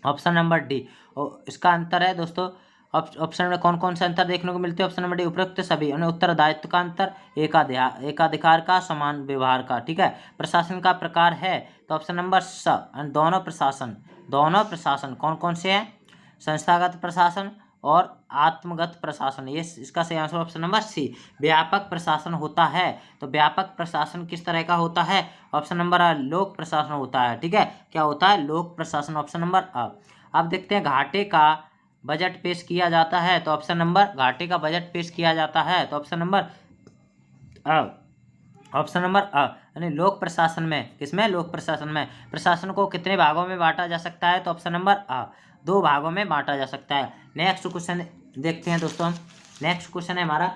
ऑप्शन नंबर डी। और इसका अंतर है दोस्तों, ऑप्शन में कौन कौन से अंतर देखने को मिलते हैं, ऑप्शन नंबर डी उपरोक्त सभी, उत्तरदायित्व का अंतर, एकाधिकार का, समान व्यवहार का, ठीक है। प्रशासन का प्रकार है तो ऑप्शन नंबर स दोनों प्रशासन, दोनों प्रशासन कौन कौन से हैं, संस्थागत प्रशासन और आत्मगत प्रशासन, ये इसका सही आंसर ऑप्शन नंबर सी। व्यापक प्रशासन होता है तो व्यापक प्रशासन किस तरह का होता है, ऑप्शन नंबर आ लोक प्रशासन होता है, ठीक है। क्या होता है, लोक प्रशासन, ऑप्शन नंबर आ। अब देखते हैं घाटे का बजट पेश किया जाता है तो ऑप्शन नंबर, घाटे का बजट पेश किया जाता है तो ऑप्शन नंबर अ, ऑप्शन नंबर अ, यानी लोक प्रशासन में, किसमें, लोक प्रशासन में। प्रशासन को कितने भागों में बांटा जा सकता है तो ऑप्शन नंबर अ, 2 भागों में बांटा जा सकता है। नेक्स्ट क्वेश्चन देखते हैं दोस्तों। नेक्स्ट क्वेश्चन है हमारा,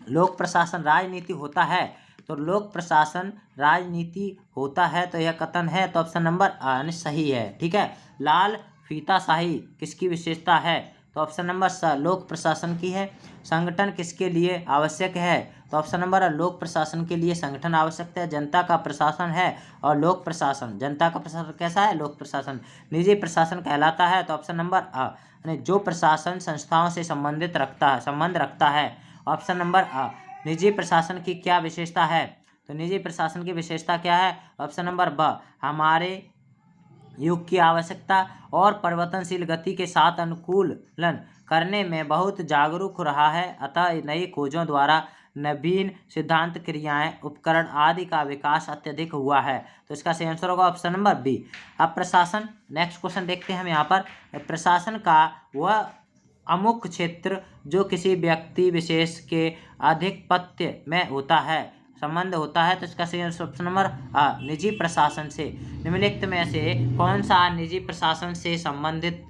लोक प्रशासन राजनीति होता है तो लोक प्रशासन राजनीति होता है तो यह कथन है तो ऑप्शन नंबर यानी सही है, ठीक है। लाल फीताशाही किसकी विशेषता है तो ऑप्शन नंबर स लोक प्रशासन की है। संगठन किसके लिए आवश्यक है तो ऑप्शन नंबर लोक प्रशासन के लिए संगठन आवश्यक है। जनता का प्रशासन है और लोक प्रशासन, जनता का प्रशासन कैसा है, लोक प्रशासन। निजी प्रशासन कहलाता है तो ऑप्शन नंबर अ, यानी जो प्रशासन संस्थाओं से संबंध रखता है, ऑप्शन नंबर अ। निजी प्रशासन की क्या विशेषता है तो निजी प्रशासन की विशेषता क्या है, ऑप्शन नंबर ब, हमारे युग की आवश्यकता और परिवर्तनशील गति के साथ अनुकूलन करने में बहुत जागरूक रहा है, अतः नई खोजों द्वारा नवीन सिद्धांत, क्रियाएं, उपकरण आदि का विकास अत्यधिक हुआ है तो इसका सही आंसर होगा ऑप्शन नंबर बी। अब प्रशासन, नेक्स्ट क्वेश्चन देखते हैं हम यहाँ पर। प्रशासन का वह अमुक क्षेत्र जो किसी व्यक्ति विशेष के आधिपत्य में होता है, संबंध होता है तो इसका सही आंसर ऑप्शन नंबर आ, निजी प्रशासन से। निम्नलिखित में से कौन सा निजी प्रशासन से संबंधित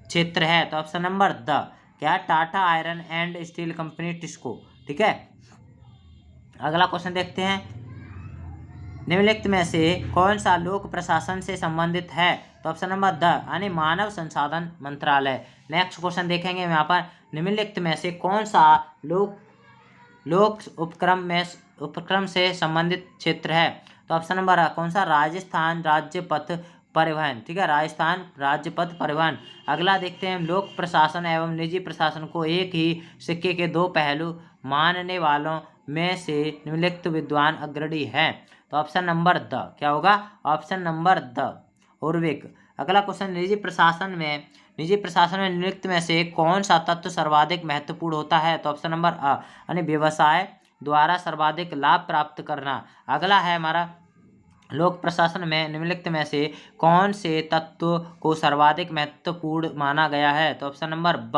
क्षेत्र है तो ऑप्शन नंबर द, क्या, Tata iron and steel company TISCO, ठीक है। अगला क्वेश्चन देखते हैं, निम्नलिखित में से कौन सा लोक प्रशासन से संबंधित है तो ऑप्शन नंबर द, यानी मानव संसाधन मंत्रालय। नेक्स्ट क्वेश्चन देखेंगे यहाँ पर, निम्नलिखित में से कौन सा लोक उपक्रम से संबंधित क्षेत्र है तो ऑप्शन नंबर आ, कौन सा, राजस्थान राज्य पथ परिवहन, ठीक है, राजस्थान राज्य पथ परिवहन। अगला देखते हैं, लोक प्रशासन एवं निजी प्रशासन को एक ही सिक्के के 2 पहलू मानने वालों में से निम्नलिखित विद्वान अग्रणी है तो ऑप्शन नंबर द, क्या होगा, ऑप्शन नंबर द, उर्विक। अगला क्वेश्चन, निजी प्रशासन में निम्नलिखित में से कौन सा तत्व सर्वाधिक महत्वपूर्ण होता है तो ऑप्शन नंबर अ, यानी व्यवसाय द्वारा सर्वाधिक लाभ प्राप्त करना। अगला है हमारा, लोक प्रशासन में निम्नलिखित में से कौन से तत्व को सर्वाधिक महत्वपूर्ण माना गया है तो ऑप्शन नंबर ब,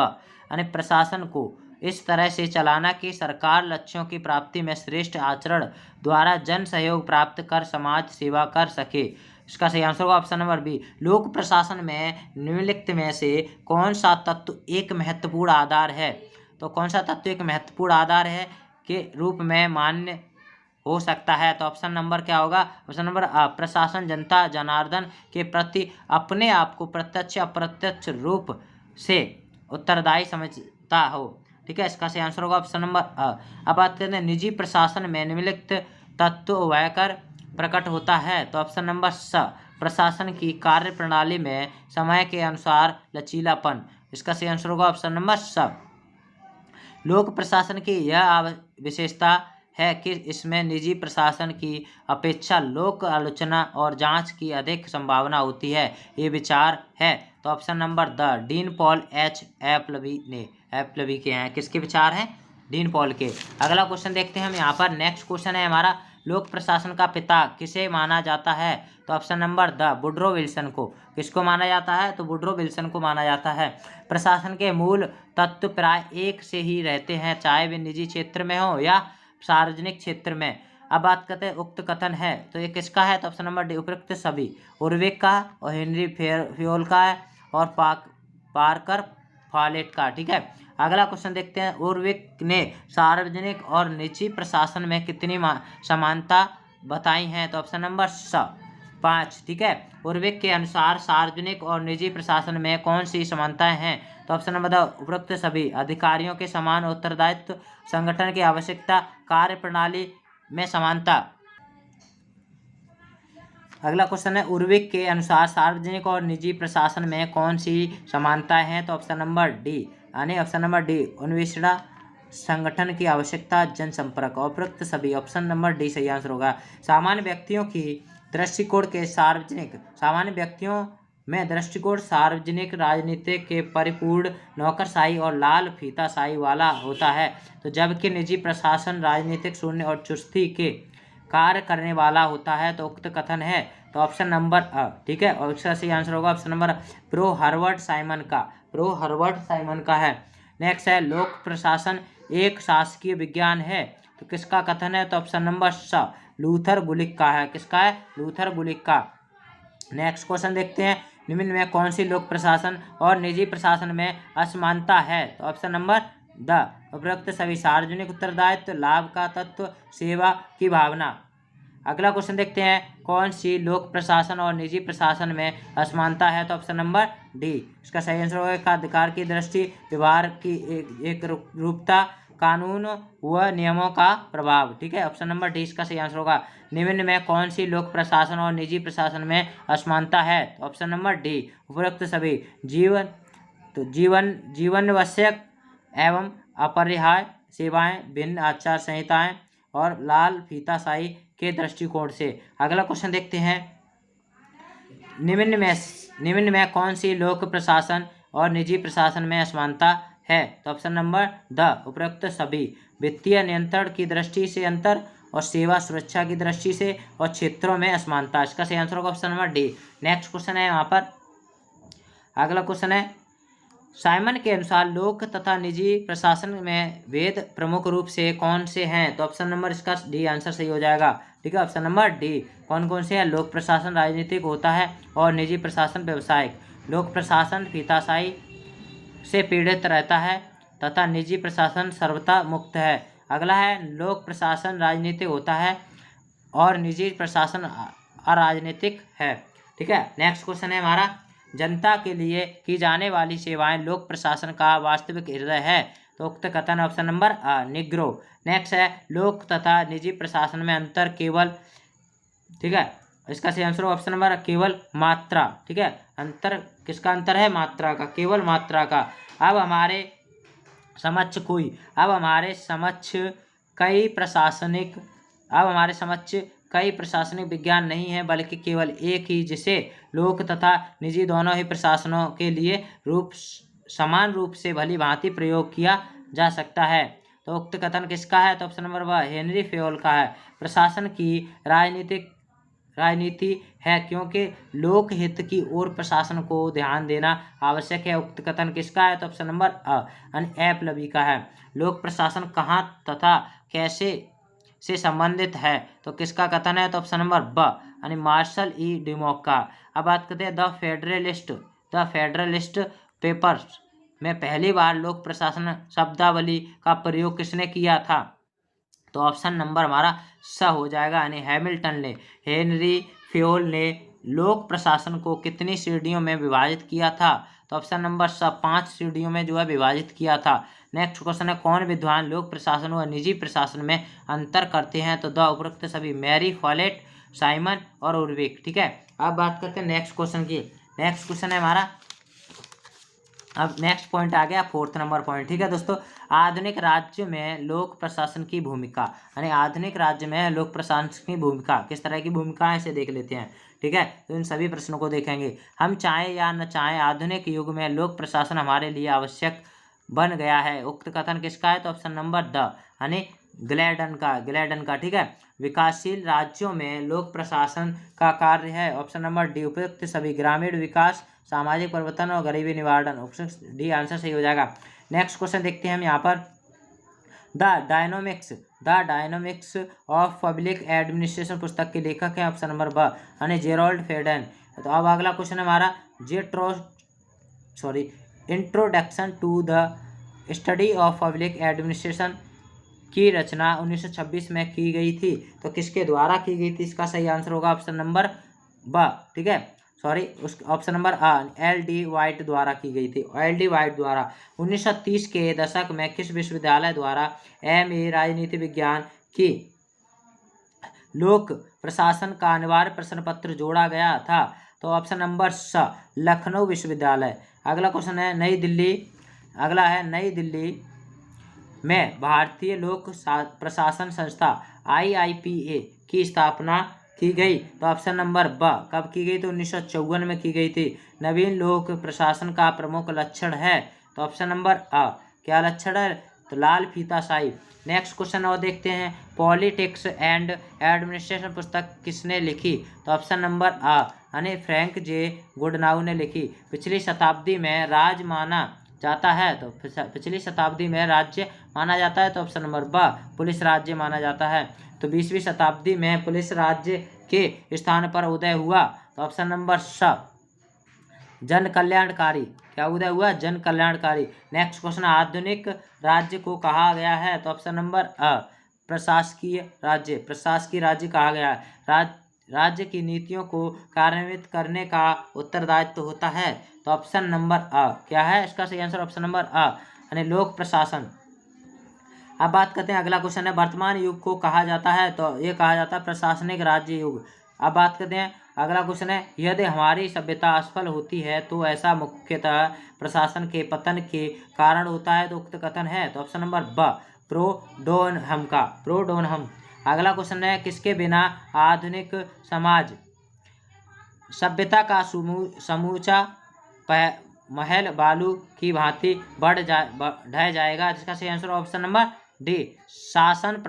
यानी प्रशासन को इस तरह से चलाना कि सरकार लक्ष्यों की प्राप्ति में श्रेष्ठ आचरण द्वारा जन सहयोग प्राप्त कर समाज सेवा कर सके। इसका सही आंसर होगा ऑप्शन नंबर बी। लोक प्रशासन में निम्नलिखित में से कौन सा तत्व एक महत्वपूर्ण आधार है तो कौन सा तत्व एक महत्वपूर्ण आधार है के रूप में मान्य हो सकता है तो ऑप्शन नंबर क्या होगा, ऑप्शन नंबर आ, प्रशासन जनता जनार्दन के प्रति अपने आप को प्रत्यक्ष अप्रत्यक्ष रूप से उत्तरदायी समझता हो, ठीक है। इसका सही आंसर होगा ऑप्शन नंबर अ। अब बात करते हैं, निजी प्रशासन में निम्नलिखित तत्व वहकर प्रकट होता है तो ऑप्शन नंबर स, प्रशासन की कार्य प्रणाली में समय के अनुसार लचीलापन। इसका सही आंसर होगा ऑप्शन नंबर स। लोक प्रशासन की यह विशेषता है कि इसमें निजी प्रशासन की अपेक्षा लोक आलोचना और जांच की अधिक संभावना होती है, ये विचार है तो option number the, Dean Paul H Appleby के हैं, किसके विचार हैं, डीन पॉल के। अगला क्वेश्चन देखते हैं हम यहाँ पर। नेक्स्ट क्वेश्चन है हमारा, लोक प्रशासन का पिता किसे माना जाता है? तो option number the Woodrow Wilson को। किसको माना जाता है? तो वुड्रो विल्सन को माना जाता है। प्रशासन के मूल तत्व प्राय एक से ही रहते हैं, चाहे वे निजी क्षेत्र में हो या सार्वजनिक क्षेत्र में। अब बात करते हैं उक्त कथन है, तो ये किसका है? तो ऑप्शन नंबर डी उपरोक्त सभी। उर्विक का और हेनरी फ्योल का है और पार्कर फॉलेट का। ठीक है, अगला क्वेश्चन देखते हैं। उर्विक ने सार्वजनिक और निजी प्रशासन में कितनी समानता बताई है? तो ऑप्शन नंबर 5। ठीक है, उर्विक के अनुसार सार्वजनिक और निजी प्रशासन में कौन सी समानताएं हैं? तो ऑप्शन नंबर द उपरोक्त सभी। अधिकारियों के समान उत्तरदायित्व, संगठन की आवश्यकता, कार्य प्रणाली में समानता। अगला क्वेश्चन है, उर्विक के अनुसार सार्वजनिक और निजी प्रशासन में कौन सी समानताएं हैं? तो ऑप्शन नंबर डी, यानी ऑप्शन नंबर डी अन्वेषणा, संगठन की आवश्यकता, जनसंपर्क, उपरोक्त सभी। ऑप्शन नंबर डी सही आंसर होगा। सामान्य व्यक्तियों में दृष्टिकोण सार्वजनिक राजनीति के परिपूर्ण नौकरशाही और लाल फीताशाही वाला होता है, तो जबकि निजी प्रशासन राजनीतिक शून्य और चुस्ती के कार्य करने वाला होता है। तो उक्त कथन है, तो ऑप्शन नंबर ठीक है, और इसका सही आंसर होगा option number pro Herbert Simon का है। नेक्स्ट है, लोक प्रशासन एक शासकीय विज्ञान है, तो किसका कथन है? तो ऑप्शन नंबर लूथर गुलिक का है। किसका है? लूथर गुलिक का। नेक्स्ट क्वेश्चन देखते हैं, निम्न में कौन सी लोक प्रशासन और निजी प्रशासन में असमानता है? तो ऑप्शन नंबर द उपरोक्त सभी। सार्वजनिक उत्तरदायित्व, लाभ का तत्व, सेवा की भावना। अगला क्वेश्चन देखते हैं, कौन सी लोक प्रशासन और निजी प्रशासन में असमानता है? तो ऑप्शन नंबर डी इसका सही आंसर होगा। अधिकार की दृष्टि, व्यवहार की एक रूपता, कानून व नियमों का प्रभाव। ठीक है, ऑप्शन नंबर डी इसका सही आंसर होगा। निम्न में कौन सी लोक प्रशासन और निजी प्रशासन में असमानता है? तो ऑप्शन नंबर डी उपरोक्त सभी। जीवनावश्यक एवं अपरिहार्य सेवाएं, भिन्न आचार संहिताएं और लाल फीताशाही के दृष्टिकोण से। अगला क्वेश्चन देखते हैं, निम्न में कौन सी लोक प्रशासन और निजी प्रशासन में असमानता है? तो ऑप्शन नंबर द उपरोक्त सभी। वित्तीय नियंत्रण की दृष्टि से अंतर और सेवा सुरक्षा की दृष्टि से और क्षेत्रों में असमानता। इसका सही आंसर होगा option number D. Next question है यहाँ पर, अगला क्वेश्चन है, साइमन के अनुसार लोक तथा निजी प्रशासन में भेद प्रमुख रूप से कौन से हैं? तो ऑप्शन नंबर इसका डी आंसर सही हो जाएगा। ठीक है, ऑप्शन नंबर डी। कौन कौन से हैं? लोक प्रशासन राजनीतिक होता है और निजी प्रशासन व्यवसायिक। लोक प्रशासन फीताशाही से पीड़ित रहता है तथा निजी प्रशासन सर्वथा मुक्त है। अगला है, लोक प्रशासन राजनीतिक होता है और निजी प्रशासन अराजनीतिक है। ठीक है, नेक्स्ट क्वेश्चन है हमारा, जनता के लिए की जाने वाली सेवाएं लोक प्रशासन का वास्तविक हृदय है। तो उक्त कथन ऑप्शन नंबर निग्रो। नेक्स्ट है, लोक तथा निजी प्रशासन में अंतर केवल, ठीक है, इसका सही आंसर ऑप्शन नंबर केवल मात्रा। ठीक है, अंतर किसका अंतर है? मात्रा का, केवल मात्रा का। अब हमारे समक्ष कई प्रशासनिक विज्ञान नहीं है, बल्कि केवल एक ही, जिसे लोक तथा निजी दोनों ही प्रशासनों के लिए समान रूप से भली भांति प्रयोग किया जा सकता है। तो उक्त कथन किसका है? तो ऑप्शन नंबर व हेनरी फ्योल का है। प्रशासन की राजनीति है क्योंकि लोक हित की ओर प्रशासन को ध्यान देना आवश्यक है। उक्त कथन किसका है? तो ऑप्शन नंबर एफ लवी का है। लोक प्रशासन कहाँ तथा कैसे से संबंधित है? तो किसका कथन है? तो ऑप्शन नंबर ब यानी मार्शल ई डिमॉक का। अब बात करते हैं द फेडरलिस्ट पेपर्स में पहली बार लोक प्रशासन शब्दावली का प्रयोग किसने किया था? तो ऑप्शन नंबर हमारा स हो जाएगा, यानी हैमिल्टन ने। हेनरी फ्योल ने लोक प्रशासन को कितनी श्रेणियों में विभाजित किया था? तो ऑप्शन नंबर 5 श्रेणियों में जो है विभाजित किया था। नेक्स्ट क्वेश्चन है, कौन विद्वान लोक प्रशासन व निजी प्रशासन में अंतर करते हैं? तो द उपरोक्त सभी। मैरी फॉलेट, साइमन और उर्विक। ठीक है, अब बात करते हैं नेक्स्ट क्वेश्चन की। नेक्स्ट क्वेश्चन है हमारा, अब नेक्स्ट पॉइंट आ गया 4th नंबर पॉइंट। ठीक है दोस्तों, आधुनिक राज्य में लोक प्रशासन की भूमिका, यानी आधुनिक राज्य में लोक प्रशासन की भूमिका, किस तरह की भूमिका है इसे देख लेते हैं। ठीक है, तो इन सभी प्रश्नों को देखेंगे। हम चाहें या न चाहें आधुनिक युग में लोक प्रशासन हमारे लिए आवश्यक बन गया है। उक्त कथन किसका है? तो ऑप्शन नंबर द, यानी ग्लैडन का, ठीक है। विकासशील राज्यों में लोक प्रशासन का कार्य है। ऑप्शन नंबर डी उपयुक्त सभी, ग्रामीण विकास, सामाजिक परिवर्तन और गरीबी निवारण। ऑप्शन डी आंसर सही हो जाएगा। नेक्स्ट क्वेश्चन देखते हैं हम यहाँ पर। The dynamics of public administration पुस्तक के लेखक हैं। ऑप्शन नंबर ब यानी जेरोल्ड फेडन। तो अब अगला क्वेश्चन है हमारा introduction to the study of public administration की रचना 1926 में की गई थी। तो किसके द्वारा की गई थी? इसका सही आंसर होगा ऑप्शन नंबर ब, ठीक है। उस ऑप्शन नंबर आ L.D. वाइट द्वारा की गई थी। L.D. वाइट द्वारा 1930 के दशक में किस विश्वविद्यालय द्वारा M.A. राजनीति विज्ञान की लोक प्रशासन का अनिवार्य प्रश्न पत्र जोड़ा गया था? तो ऑप्शन नंबर स लखनऊ विश्वविद्यालय। अगला क्वेश्चन है नई दिल्ली में भारतीय लोक प्रशासन संस्था IIPA की स्थापना की गई। तो ऑप्शन नंबर ब कब की गई? तो 1954 में की गई थी। नवीन लोक प्रशासन का प्रमुख लक्षण है। तो ऑप्शन नंबर अ क्या लक्षण है? तो लाल फीताशाही। नेक्स्ट क्वेश्चन और देखते हैं। पॉलिटिक्स एंड एडमिनिस्ट्रेशन पुस्तक किसने लिखी? तो ऑप्शन नंबर अ यानी फ्रैंक जे गुडनाउ ने लिखी। पिछली शताब्दी में राज्य माना जाता है। तो पिछली शताब्दी में राज्य माना जाता है। तो ऑप्शन नंबर ब पुलिस राज्य माना जाता है। तो 20वीं शताब्दी में पुलिस राज्य के स्थान पर उदय हुआ। तो ऑप्शन नंबर स जन कल्याणकारी। क्या उदय हुआ? जन कल्याणकारी। नेक्स्ट क्वेश्चन आधुनिक राज्य को कहा गया है? तो ऑप्शन नंबर अ प्रशासकीय राज्य कहा गया है। राज्य की नीतियों को कार्यान्वित करने का उत्तरदायित्व होता है। तो ऑप्शन नंबर अ क्या है? इसका सही आंसर ऑप्शन नंबर अ यानी लोक प्रशासन। अब बात करते हैं, अगला क्वेश्चन है वर्तमान युग को कहा जाता है? तो ये कहा जाता है प्रशासनिक राज्य युग। अब बात करते हैं, अगला क्वेश्चन है यदि हमारी सभ्यता असफल होती है तो ऐसा मुख्यतः प्रशासन के पतन के कारण होता है। तो उक्त कथन है। तो ऑप्शन नंबर ब प्रोडोनहम। अगला क्वेश्चन है किसके बिना आधुनिक समाज सभ्यता का समूचा महल बालू की भांति ढह जाएगा? जिसका सही आंसर ऑप्शन नंबर डी शासन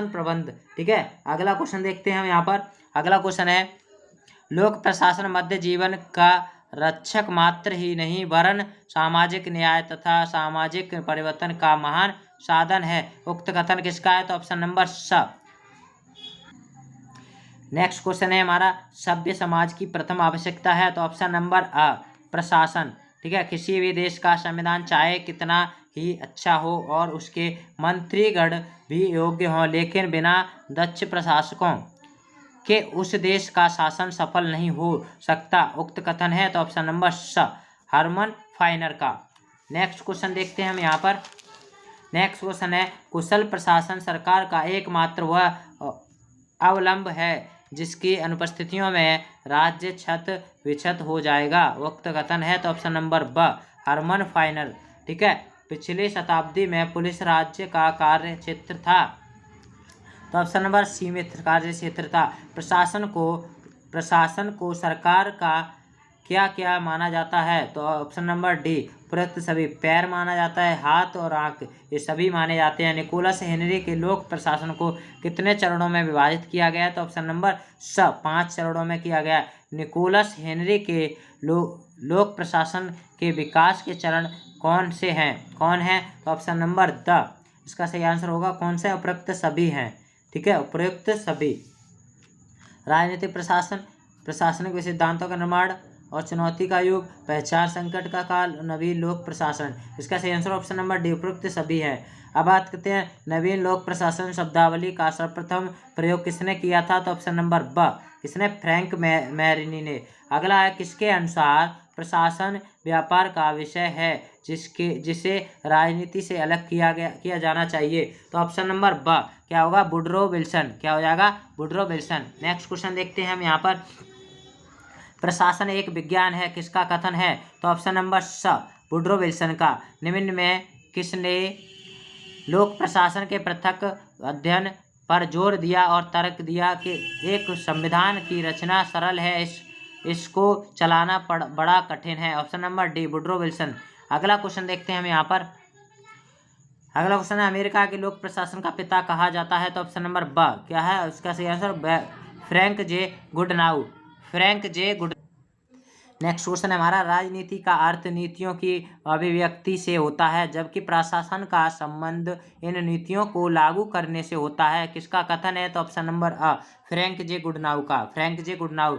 प्रबंध, ठीक है। अगला क्वेश्चन देखते हैं हम यहाँ पर। अगला क्वेश्चन है लोक प्रशासन मध्य जीवन का रक्षक मात्र ही नहीं वरन सामाजिक न्याय तथा सामाजिक परिवर्तन का महान साधन है। उक्त कथन किसका है? तो ऑप्शन नंबर स। नेक्स्ट क्वेश्चन है हमारा सभ्य समाज की प्रथम आवश्यकता है? तो ऑप्शन नंबर अ प्रशासन, ठीक है। किसी भी देश का संविधान चाहे कितना ही अच्छा हो और उसके मंत्रीगण भी योग्य हों, लेकिन बिना दक्ष प्रशासकों के उस देश का शासन सफल नहीं हो सकता। उक्त कथन है। तो ऑप्शन नंबर स हरमन फाइनर का। नेक्स्ट क्वेश्चन देखते हैं हम यहाँ पर। नेक्स्ट क्वेश्चन है कुशल प्रशासन सरकार का एकमात्र वह अवलंब है जिसकी अनुपस्थितियों में राज्य छत विक्षत हो जाएगा। उक्त कथन है। तो ऑप्शन नंबर ब हरमन फाइनर, ठीक है। पिछली शताब्दी में पुलिस राज्य का कार्य क्षेत्र था। तो ऑप्शन नंबर सीमित कार्य क्षेत्र था। प्रशासन को सरकार का क्या क्या माना जाता है? तो ऑप्शन नंबर डी उपयुक्त सभी। पैर माना जाता है, हाथ और आंख ये सभी माने जाते हैं। निकोलस हेनरी के लोक प्रशासन को कितने चरणों में विभाजित किया गया? तो ऑप्शन नंबर स 5 चरणों में किया गया। निकोलस हेनरी के लोक प्रशासन के विकास के चरण कौन है? तो ऑप्शन नंबर द इसका सही आंसर होगा कौन सा? उपयुक्त सभी हैं, ठीक है, उपयुक्त सभी। राजनीतिक प्रशासनिक सिद्धांतों का निर्माण और चुनौती का युग, पहचान संकट का काल, नवीन लोक प्रशासन। इसका सही आंसर ऑप्शन नंबर डी उपयुक्त सभी है। अब बात करते हैं नवीन लोक प्रशासन शब्दावली का सर्वप्रथम प्रयोग किसने किया था? तो ऑप्शन नंबर ब किसने? फ्रैंक मैरिनी ने। अगला है किसके अनुसार प्रशासन व्यापार का विषय है जिसे राजनीति से अलग किया जाना चाहिए? तो ऑप्शन नंबर ब क्या होगा? Woodrow Wilson. क्या हो जाएगा? Woodrow Wilson. नेक्स्ट क्वेश्चन देखते हैं हम यहाँ पर। प्रशासन एक विज्ञान है किसका कथन है? तो ऑप्शन नंबर स वुडरो विल्सन का। निम्न में किसने लोक प्रशासन के पृथक अध्ययन पर जोर दिया और तर्क दिया कि एक संविधान की रचना सरल है, इसको चलाना बड़ा कठिन है? Option number D Woodrow Wilson. अगला क्वेश्चन देखते हैं हम यहाँ पर। अगला क्वेश्चन है, अमेरिका के लोक प्रशासन का पिता कहा जाता है? तो ऑप्शन नंबर ब क्या है उसका सही आंसर? फ्रैंक जे गुडनाउ, फ्रैंक जे गुड। नेक्स्ट क्वेश्चन है हमारा, राजनीति का अर्थ नीतियों की अभिव्यक्ति से होता है, जबकि प्रशासन का संबंध इन नीतियों को लागू करने से होता है। किसका कथन है? तो ऑप्शन नंबर अ फ्रैंक जे गुडनाउ का, फ्रैंक जे गुडनाउ।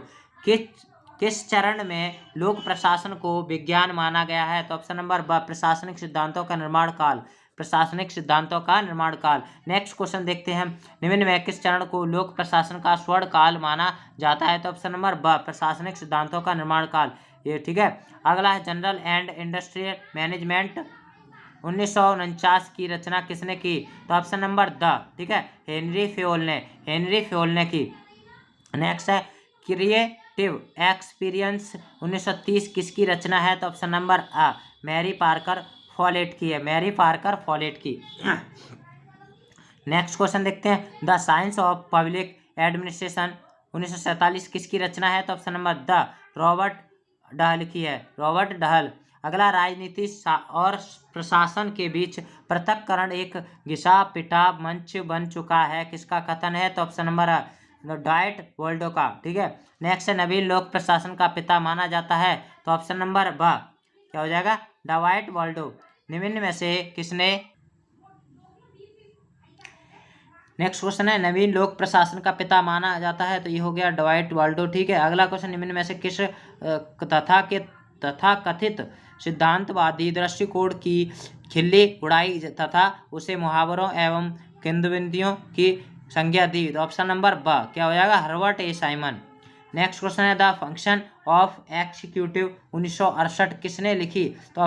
किस चरण में लोक प्रशासन को विज्ञान माना गया है? तो ऑप्शन नंबर ब प्रशासनिक सिद्धांतों का निर्माण काल, प्रशासनिक सिद्धांतों का निर्माण काल। नेक्स्ट क्वेश्चन देखते हैं, निम्न में किस चरण को लोक प्रशासन का स्वर्ण काल माना जाता है? तो ऑप्शन नंबर ब प्रशासनिक सिद्धांतों का निर्माण काल, ये ठीक है। अगला है, जनरल एंड इंडस्ट्रियल मैनेजमेंट 1949 की रचना किसने की? तो ऑप्शन नंबर द ठीक है हेनरी फ्योल ने, हेनरी फ्योल ने की। नेक्स्ट है, क्रिएटिव एक्सपीरियंस 1930 किसकी रचना है? तो ऑप्शन नंबर अ मैरी पार्कर फॉलेट की है, मैरी पार्कर फॉलेट की। नेक्स्ट क्वेश्चन देखते हैं, the science of public administration 1947 किसकी रचना है? तो ऑप्शन नंबर द रॉबर्ट डहल की है, रॉबर्ट डहल। अगला, राजनीति और प्रशासन के बीच पृथक्करण एक घिसा पिटा मंच बन चुका है, किसका कथन है? तो ऑप्शन नंबर डाइट वोल्डो का, ठीक है। नेक्स्ट है, नवीन लोक प्रशासन का पिता माना जाता है? तो ऑप्शन नंबर ब क्या हो जाएगा? डाइट वोल्डो। निम्न में से किसने, नेक्स्ट क्वेश्चन है, नवीन लोक प्रशासन का पिता माना जाता है? तो ये हो गया डाइट वाल्डो, ठीक है। अगला क्वेश्चन, निम्न में से किस तथाकथित सिद्धांतवादी दृष्टिकोण की खिल्ली उड़ाई तथा उसे मुहावरों एवं किंवदंतियों की संज्ञा दी? तो ऑप्शन नंबर ब क्या हो जाएगा? Herbert A Simon. Next question है, द फंक्शन ऑफ एग्जीक्यूटिव 1968 किसने लिखी? तो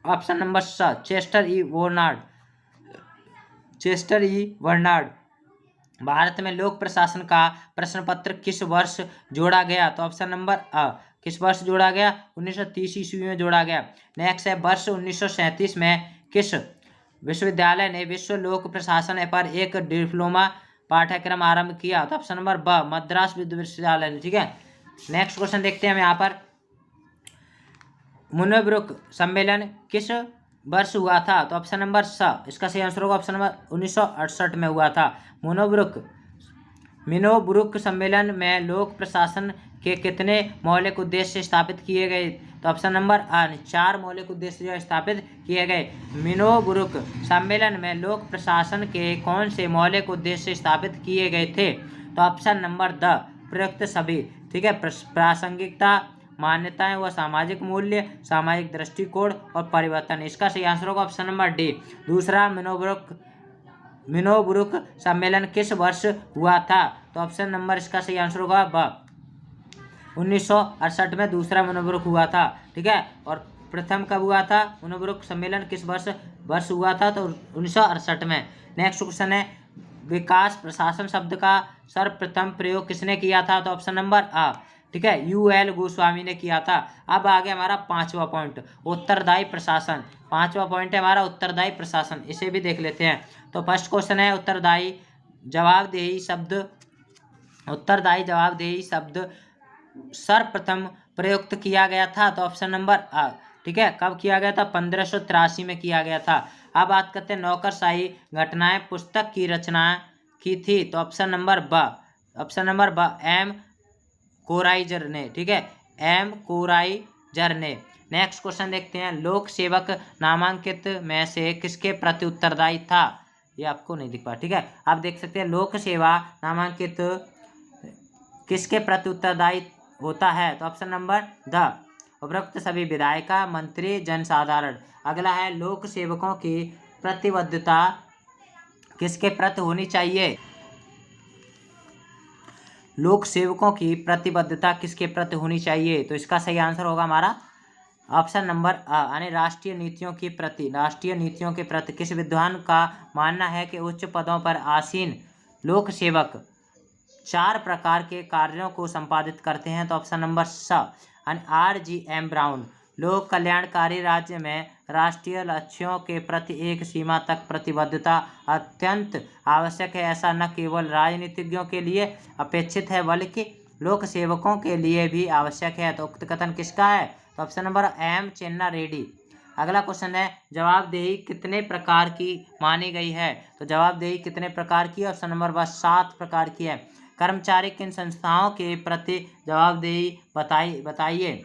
ऑप्शन नंबर स चेस्टर ई बर्नार्ड, चेस्टर ई बर्नार्ड। भारत में लोक प्रशासन का प्रश्न पत्र किस वर्ष जोड़ा गया? तो ऑप्शन नंबर अ किस वर्ष जोड़ा गया? 1930 ईस्वी में जोड़ा गया। नेक्स्ट है, वर्ष 1937 में किस विश्वविद्यालय ने विश्व लोक प्रशासन पर एक डिप्लोमा पाठ्यक्रम आरंभ किया? तो ऑप्शन नंबर ब मद्रास विश्वविद्यालय ने, ठीक है। नेक्स्ट क्वेश्चन देखते हैं हम यहाँ पर, मुनब्रुक सम्मेलन किस वर्ष हुआ था? तो ऑप्शन नंबर स इसका सही आंसर होगा ऑप्शन नंबर 1968 में हुआ था। मिनोब्रुक सम्मेलन में लोक प्रशासन के कितने मौलिक उद्देश्य स्थापित किए गए? तो ऑप्शन नंबर अ 4 मौलिक उद्देश्य स्थापित किए गए। मिनोब्रुक सम्मेलन में लोक प्रशासन के कौन से मौलिक उद्देश्य स्थापित किए गए थे? तो ऑप्शन नंबर द प्रयुक्त सभी, ठीक है। प्रासंगिकता, मान्यताएं व सामाजिक मूल्य, सामाजिक दृष्टिकोण और परिवर्तन। इसका सही आंसर होगा ऑप्शन नंबर डी दूसरा, मिनोब्रुक सम्मेलन किस वर्ष हुआ था? तो ऑप्शन नंबर इसका सही आंसर होगा ब 1968 में दूसरा मिनोब्रुक हुआ था, ठीक है। और प्रथम कब हुआ था? मिनोब्रुक सम्मेलन किस वर्ष हुआ था? तो 1968 में। नेक्स्ट क्वेश्चन है, विकास प्रशासन शब्द का सर्वप्रथम प्रयोग किसने किया था? तो ऑप्शन नंबर अ, ठीक है, यूएल गोस्वामी ने किया था। अब आगे हमारा 5वां पॉइंट, उत्तरदायी प्रशासन। 5वां पॉइंट है हमारा उत्तरदायी प्रशासन, इसे भी देख लेते हैं। तो फर्स्ट क्वेश्चन है, उत्तरदायी जवाबदेही शब्द सर्वप्रथम प्रयुक्त किया गया था? तो ऑप्शन नंबर अ, ठीक है, कब किया गया था? 1583 में किया गया था। अब बात करते हैं, नौकरशाही घटनाएं पुस्तक की रचना की थी? तो ऑप्शन नंबर ब एम कोराइजर ने, ठीक है, एम कोराइजर ने। नेक्स्ट क्वेश्चन देखते हैं, लोक सेवक नामांकित में से किसके प्रति उत्तरदायी था? ये आपको नहीं दिख पा, ठीक है। आप देख सकते हैं, लोक सेवा नामांकित किसके प्रति उत्तरदायी होता है? तो ऑप्शन नंबर द उपरोक्त सभी विधायिका, मंत्री, जनसाधारण। अगला है, लोक सेवकों की प्रतिबद्धता किसके प्रति होनी चाहिए? लोक सेवकों की प्रतिबद्धता किसके प्रति होनी चाहिए? तो इसका सही आंसर होगा हमारा ऑप्शन नंबर अ, यानी राष्ट्रीय नीतियों के प्रति। राष्ट्रीय नीतियों के प्रति। किस विद्वान का मानना है कि उच्च पदों पर आसीन लोक सेवक 4 प्रकार के कार्यों को संपादित करते हैं? तो ऑप्शन नंबर स RGM ब्राउन। लोक कल्याणकारी राज्य में राष्ट्रीय लक्ष्यों के प्रति एक सीमा तक प्रतिबद्धता अत्यंत आवश्यक है। ऐसा न केवल राजनीतिज्ञों के लिए अपेक्षित है बल्कि लोक सेवकों के लिए भी आवश्यक है। तो उक्त कथन किसका है? तो ऑप्शन नंबर एम चेन्ना रेड्डी। अगला क्वेश्चन है जवाबदेही कितने प्रकार की मानी गई है। तो जवाबदेही कितने प्रकार की है, ऑप्शन नंबर 7 प्रकार की है। कर्मचारी किन संस्थाओं के प्रति जवाबदेही बताइए।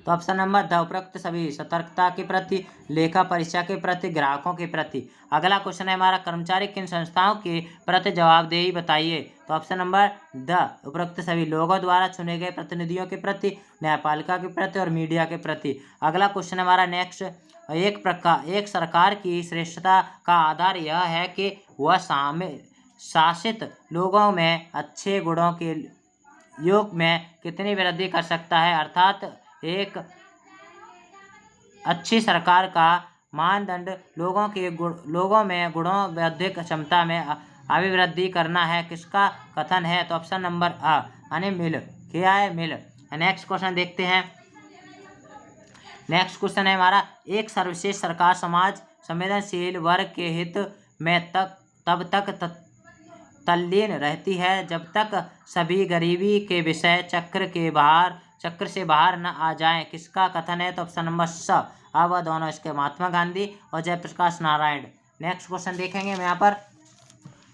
तो ऑप्शन नंबर द उपरोक्त सभी, सतर्कता के प्रति, लेखा परीक्षा के प्रति, ग्राहकों के प्रति। अगला क्वेश्चन है हमारा कर्मचारी किन संस्थाओं के प्रति जवाबदेही बताइए। तो ऑप्शन नंबर द उपरोक्त सभी, लोगों द्वारा चुने गए प्रतिनिधियों के प्रति, न्यायपालिका के प्रति और मीडिया के प्रति। अगला क्वेश्चन हमारा नेक्स्ट, एक सरकार की श्रेष्ठता का आधार यह है कि वह शासित लोगों में अच्छे गुणों के योग में कितनी वृद्धि कर सकता है। अर्थात एक अच्छी सरकार का मानदंड लोगों में गुणों बौद्धिक क्षमता में अभिवृद्धि करना है। किसका कथन है। तो ऑप्शन नंबर आ यानी मिल, क्या है, मिल। नेक्स्ट क्वेश्चन देखते हैं। नेक्स्ट क्वेश्चन है हमारा, एक सर्वश्रेष्ठ सरकार समाज संवेदनशील वर्ग के हित में तब तक तल्लीन रहती है जब तक सभी गरीबी के विषय चक्र से बाहर न आ जाएं। किसका कथन है। तो ऑप्शन नंबर स, अब दोनों इसके महात्मा गांधी और जयप्रकाश नारायण। नेक्स्ट क्वेश्चन देखेंगे हम यहाँ पर।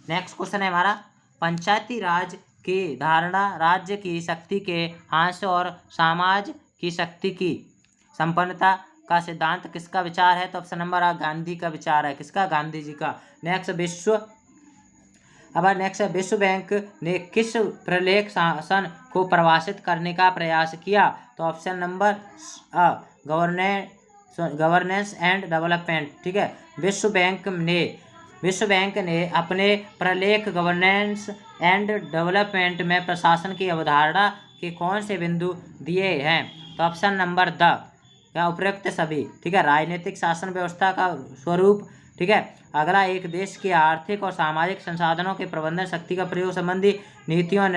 नेक्स्ट क्वेश्चन है हमारा, पंचायती राज की धारणा राज्य की शक्ति के अंश और समाज की शक्ति की संपन्नता का सिद्धांत किसका विचार है। तो ऑप्शन नंबर आ गांधी का विचार है। किसका, गांधी जी का। नेक्स्ट विश्व बैंक ने किस प्रलेख शासन को परिभाषित करने का प्रयास किया। तो option number governance and development. ठीक है, विश्व बैंक ने अपने प्रलेख गवर्नेंस एंड डेवलपमेंट में प्रशासन की अवधारणा के कौन से बिंदु दिए हैं। तो ऑप्शन नंबर द या उपरोक्त सभी। ठीक है, राजनीतिक शासन व्यवस्था का स्वरूप। ठीक है, अगला एक देश की आर्थिक और सामाजिक संसाधनों के प्रबंधन शक्ति का प्रयोग संबंधी नीतियों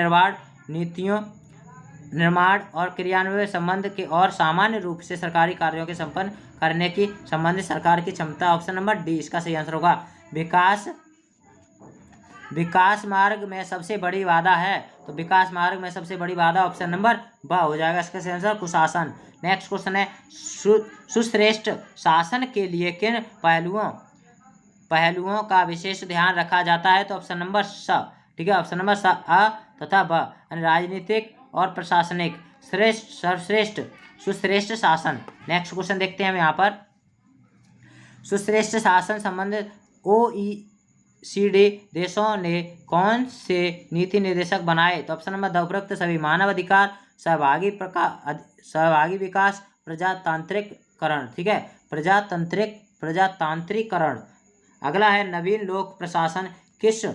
निर्माण और क्रियान्वयन संबंध के और सामान्य रूप से सरकारी कार्यों के संपन्न करने की संबंधित सरकार की क्षमता। ऑप्शन नंबर डी इसका सही आंसर होगा। विकास मार्ग में सबसे बड़ी बाधा है। तो विकास मार्ग में सबसे बड़ी बाधा ऑप्शन नंबर ब हो जाएगा इसका सही आंसर, कुशासन। नेक्स्ट क्वेश्चन है, सुश्रेष्ठ शासन के लिए किन पहलुओं का विशेष ध्यान रखा जाता है। तो ऑप्शन नंबर स। ठीक है, ऑप्शन नंबर स, अ तथा ब, राजनीतिक और प्रशासनिक सुश्रेष्ठ शासन। नेक्स्ट क्वेश्चन देखते हैं हम यहाँ पर। सुश्रेष्ठ शासन संबंधित OECD देशों ने कौन से नीति निर्देशक बनाए। तो ऑप्शन नंबर द उपरोक्त सभी, मानव अधिकार, सहभागी विकास, प्रजातांत्रिककरण। ठीक है, प्रजातांत्रिककरण। अगला है, नवीन लोक प्रशासन किस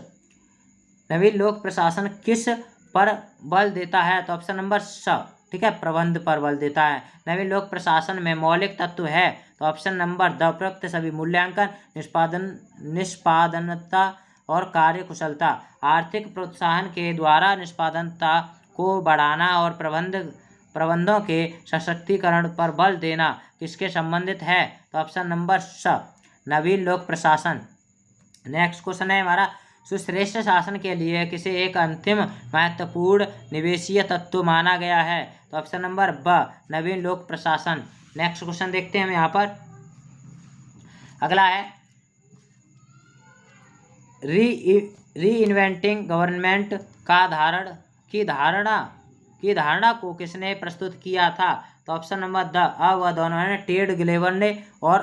पर बल देता है। तो ऑप्शन नंबर स। ठीक है, प्रबंध पर बल देता है। नवीन लोक प्रशासन में मौलिक तत्व है। तो ऑप्शन नंबर द उपरोक्त सभी, मूल्यांकन, निष्पादनता और कार्यकुशलता। आर्थिक प्रोत्साहन के द्वारा निष्पादनता को बढ़ाना और प्रबंधों के सशक्तिकरण पर बल देना किसके संबंधित है। तो ऑप्शन नंबर स, नवीन लोक प्रशासन। नेक्स्ट क्वेश्चन है हमारा, सुश्रेष्ठ शासन के लिए किसे एक अंतिम महत्वपूर्ण निवेशीय तत्व माना गया है। तो ऑप्शन नंबर ब, नवीन लोक प्रशासन। नेक्स्ट क्वेश्चन देखते हैं हम यहाँ पर। अगला है, री इन्वेंटिंग गवर्नमेंट की धारणा को किसने प्रस्तुत किया था। तो ऑप्शन नंबर द, व दोनों ने, टेड ग्लेवर ने और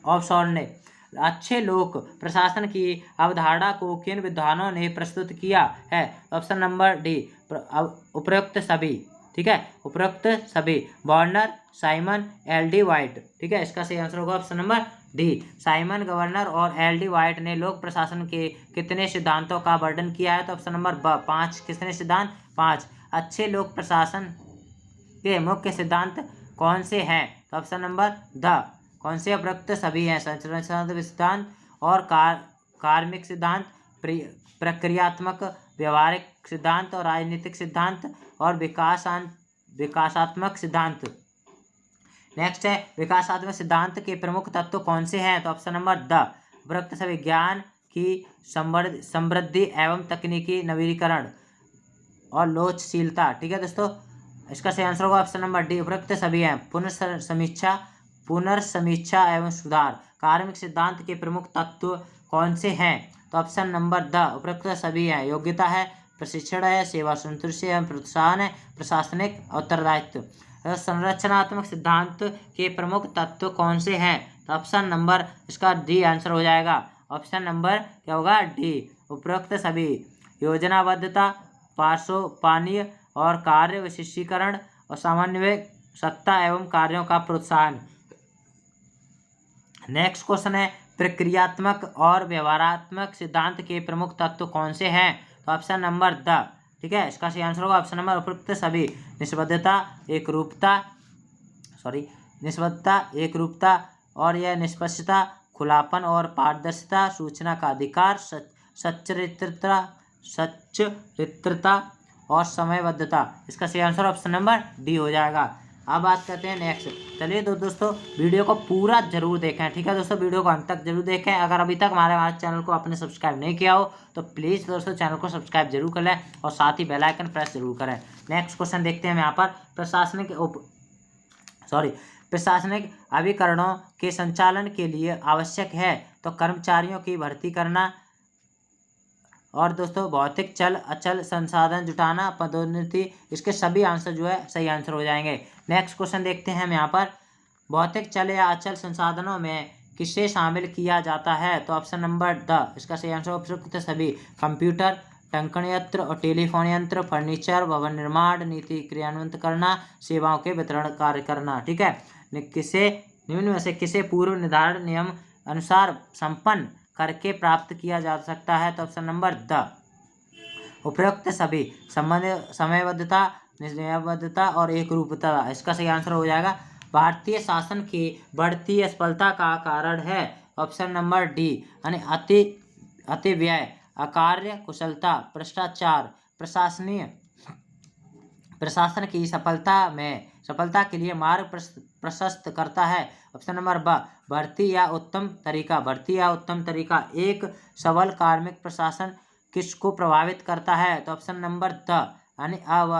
ऑफशॉर ने। अच्छे लोक प्रशासन की अवधारणा को किन विद्वानों ने प्रस्तुत किया है। ऑप्शन नंबर डी, उपरोक्त सभी। ठीक है, उपरोक्त सभी, वार्नर, साइमन, LD वाइट। ठीक है, इसका सही आंसर होगा option number D, Simon, governor और LD वाइट ने लोक प्रशासन के कितने सिद्धांतों का वर्णन किया है। तो ऑप्शन नंबर ब, 5। कितने सिद्धांत, 5। अच्छे लोक प्रशासन के मुख्य सिद्धांत कौन से हैं। तो ऑप्शन नंबर द, कौन से उपरोक्त सभी हैं, संरचनात्मक सिद्धांत और कार्मिक सिद्धांत, प्रक्रियात्मक व्यवहारिक सिद्धांत और राजनीतिक सिद्धांत और विकासात्मक सिद्धांत। नेक्स्ट है, विकासात्मक सिद्धांत के प्रमुख तत्व कौन से हैं। तो ऑप्शन नंबर द, उपरोक्त सभी, ज्ञान की समृद्धि एवं तकनीकी नवीनीकरण और लोचशीलता। ठीक है दोस्तों, इसका सही आंसर होगा ऑप्शन नंबर डी, उपरोक्त सभी हैं। पुनर्समीक्षा, पुनर्समीक्षा एवं सुधार। कार्मिक सिद्धांत के प्रमुख तत्व कौन से हैं? तो ऑप्शन नंबर द उपरोक्त सभी हैं। योग्यता है, प्रशिक्षण है, सेवा संतुष्टि एवं प्रोत्साहन है, प्रशासनिक उत्तरदायित्व। संरचनात्मक सिद्धांत के प्रमुख तत्व कौन से हैं? तो ऑप्शन नंबर इसका डी आंसर हो जाएगा। ऑप्शन नंबर क्या होगा? डी उपरोक्त सभी। योजनाबद्धता, पार्श्वपानीय और कार्य विशिष्टीकरण और समन्वय, सत्ता एवं कार्यों का प्रोत्साहन। नेक्स्ट क्वेश्चन है, प्रक्रियात्मक और व्यवहारात्मक सिद्धांत के प्रमुख तत्व कौन से हैं? तो ऑप्शन नंबर द, ठीक है, इसका सही आंसर होगा ऑप्शन नंबर उपरोक्त सभी। निष्पक्षता, एकरूपता और यह निष्पक्षता, खुलापन और पारदर्शिता, सूचना का अधिकार, सच्चरित्रता और समयबद्धता। इसका सही आंसर ऑप्शन नंबर डी हो जाएगा। अब बात करते हैं नेक्स्ट। चलिए दोस्तों वीडियो को पूरा जरूर देखें, ठीक है दोस्तों, वीडियो को अंत तक जरूर देखें। अगर अभी तक हमारे चैनल को आपने सब्सक्राइब नहीं किया हो तो प्लीज़ दोस्तों चैनल को सब्सक्राइब जरूर कर लें और साथ ही बेल आइकन प्रेस जरूर करें। नेक्स्ट क्वेश्चन देखते हैं हम यहाँ पर। प्रशासनिक अभिकरणों के संचालन के लिए आवश्यक है तो कर्मचारियों की भर्ती करना और दोस्तों भौतिक चल अचल संसाधन जुटाना, पदोन्नति, इसके सभी आंसर जो है सही आंसर हो जाएंगे। नेक्स्ट क्वेश्चन देखते हैं हम यहाँ पर। भौतिक चल या अचल संसाधनों में किसे शामिल किया जाता है? तो ऑप्शन नंबर द, इसका सही आंसर उपरोक्त सभी। कंप्यूटर, टंकन यंत्र और टेलीफोन यंत्र, फर्नीचर, भवन निर्माण, नीति क्रियान्वित करना, सेवाओं के वितरण कार्य करना, ठीक है। निम्न में से किसे पूर्व निर्धारित नियम अनुसार संपन्न करके प्राप्त किया जा सकता है? तो ऑप्शन नंबर द उपरोक्त सभी। समयबद्धता, न्यायबद्धता और एकरूपता, इसका सही आंसर हो जाएगा। भारतीय शासन की बढ़ती असफलता का कारण है ऑप्शन नंबर डी, यानी अति व्यय, अकार्य कुशलता, भ्रष्टाचार। प्रशासन की सफलता के लिए मार्ग प्रशस्त करता है ऑप्शन नंबर ब, भर्ती या उत्तम तरीका। एक सबल कार्मिक प्रशासन किसको प्रभावित करता है? तो ऑप्शन नंबर द, यानी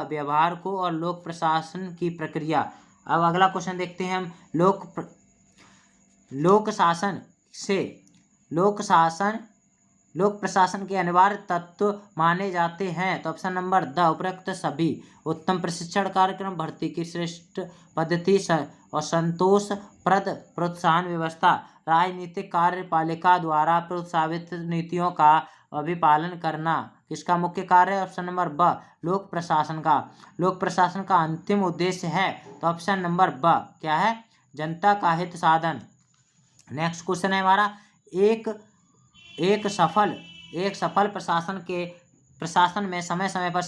व्यवहार को और लोक प्रशासन की प्रक्रिया। अब अगला क्वेश्चन देखते हैं हम। लोक प्रशासन के अनिवार्य तत्व माने जाते हैं? तो ऑप्शन नंबर द उपरोक्त सभी। उत्तम प्रशिक्षण कार्यक्रम, भर्ती की श्रेष्ठ पद्धति और संतोषप्रद प्रोत्साहन व्यवस्था। राजनीतिक कार्यपालिका द्वारा प्रोत्साहित नीतियों का अभिपालन करना किसका मुख्य कार्य है? ऑप्शन नंबर ब, लोक प्रशासन का अंतिम उद्देश्य है। तो ऑप्शन नंबर ब क्या है? जनता का हित साधन। नेक्स्ट क्वेश्चन है हमारा। एक सफल प्रशासन में समय समय पर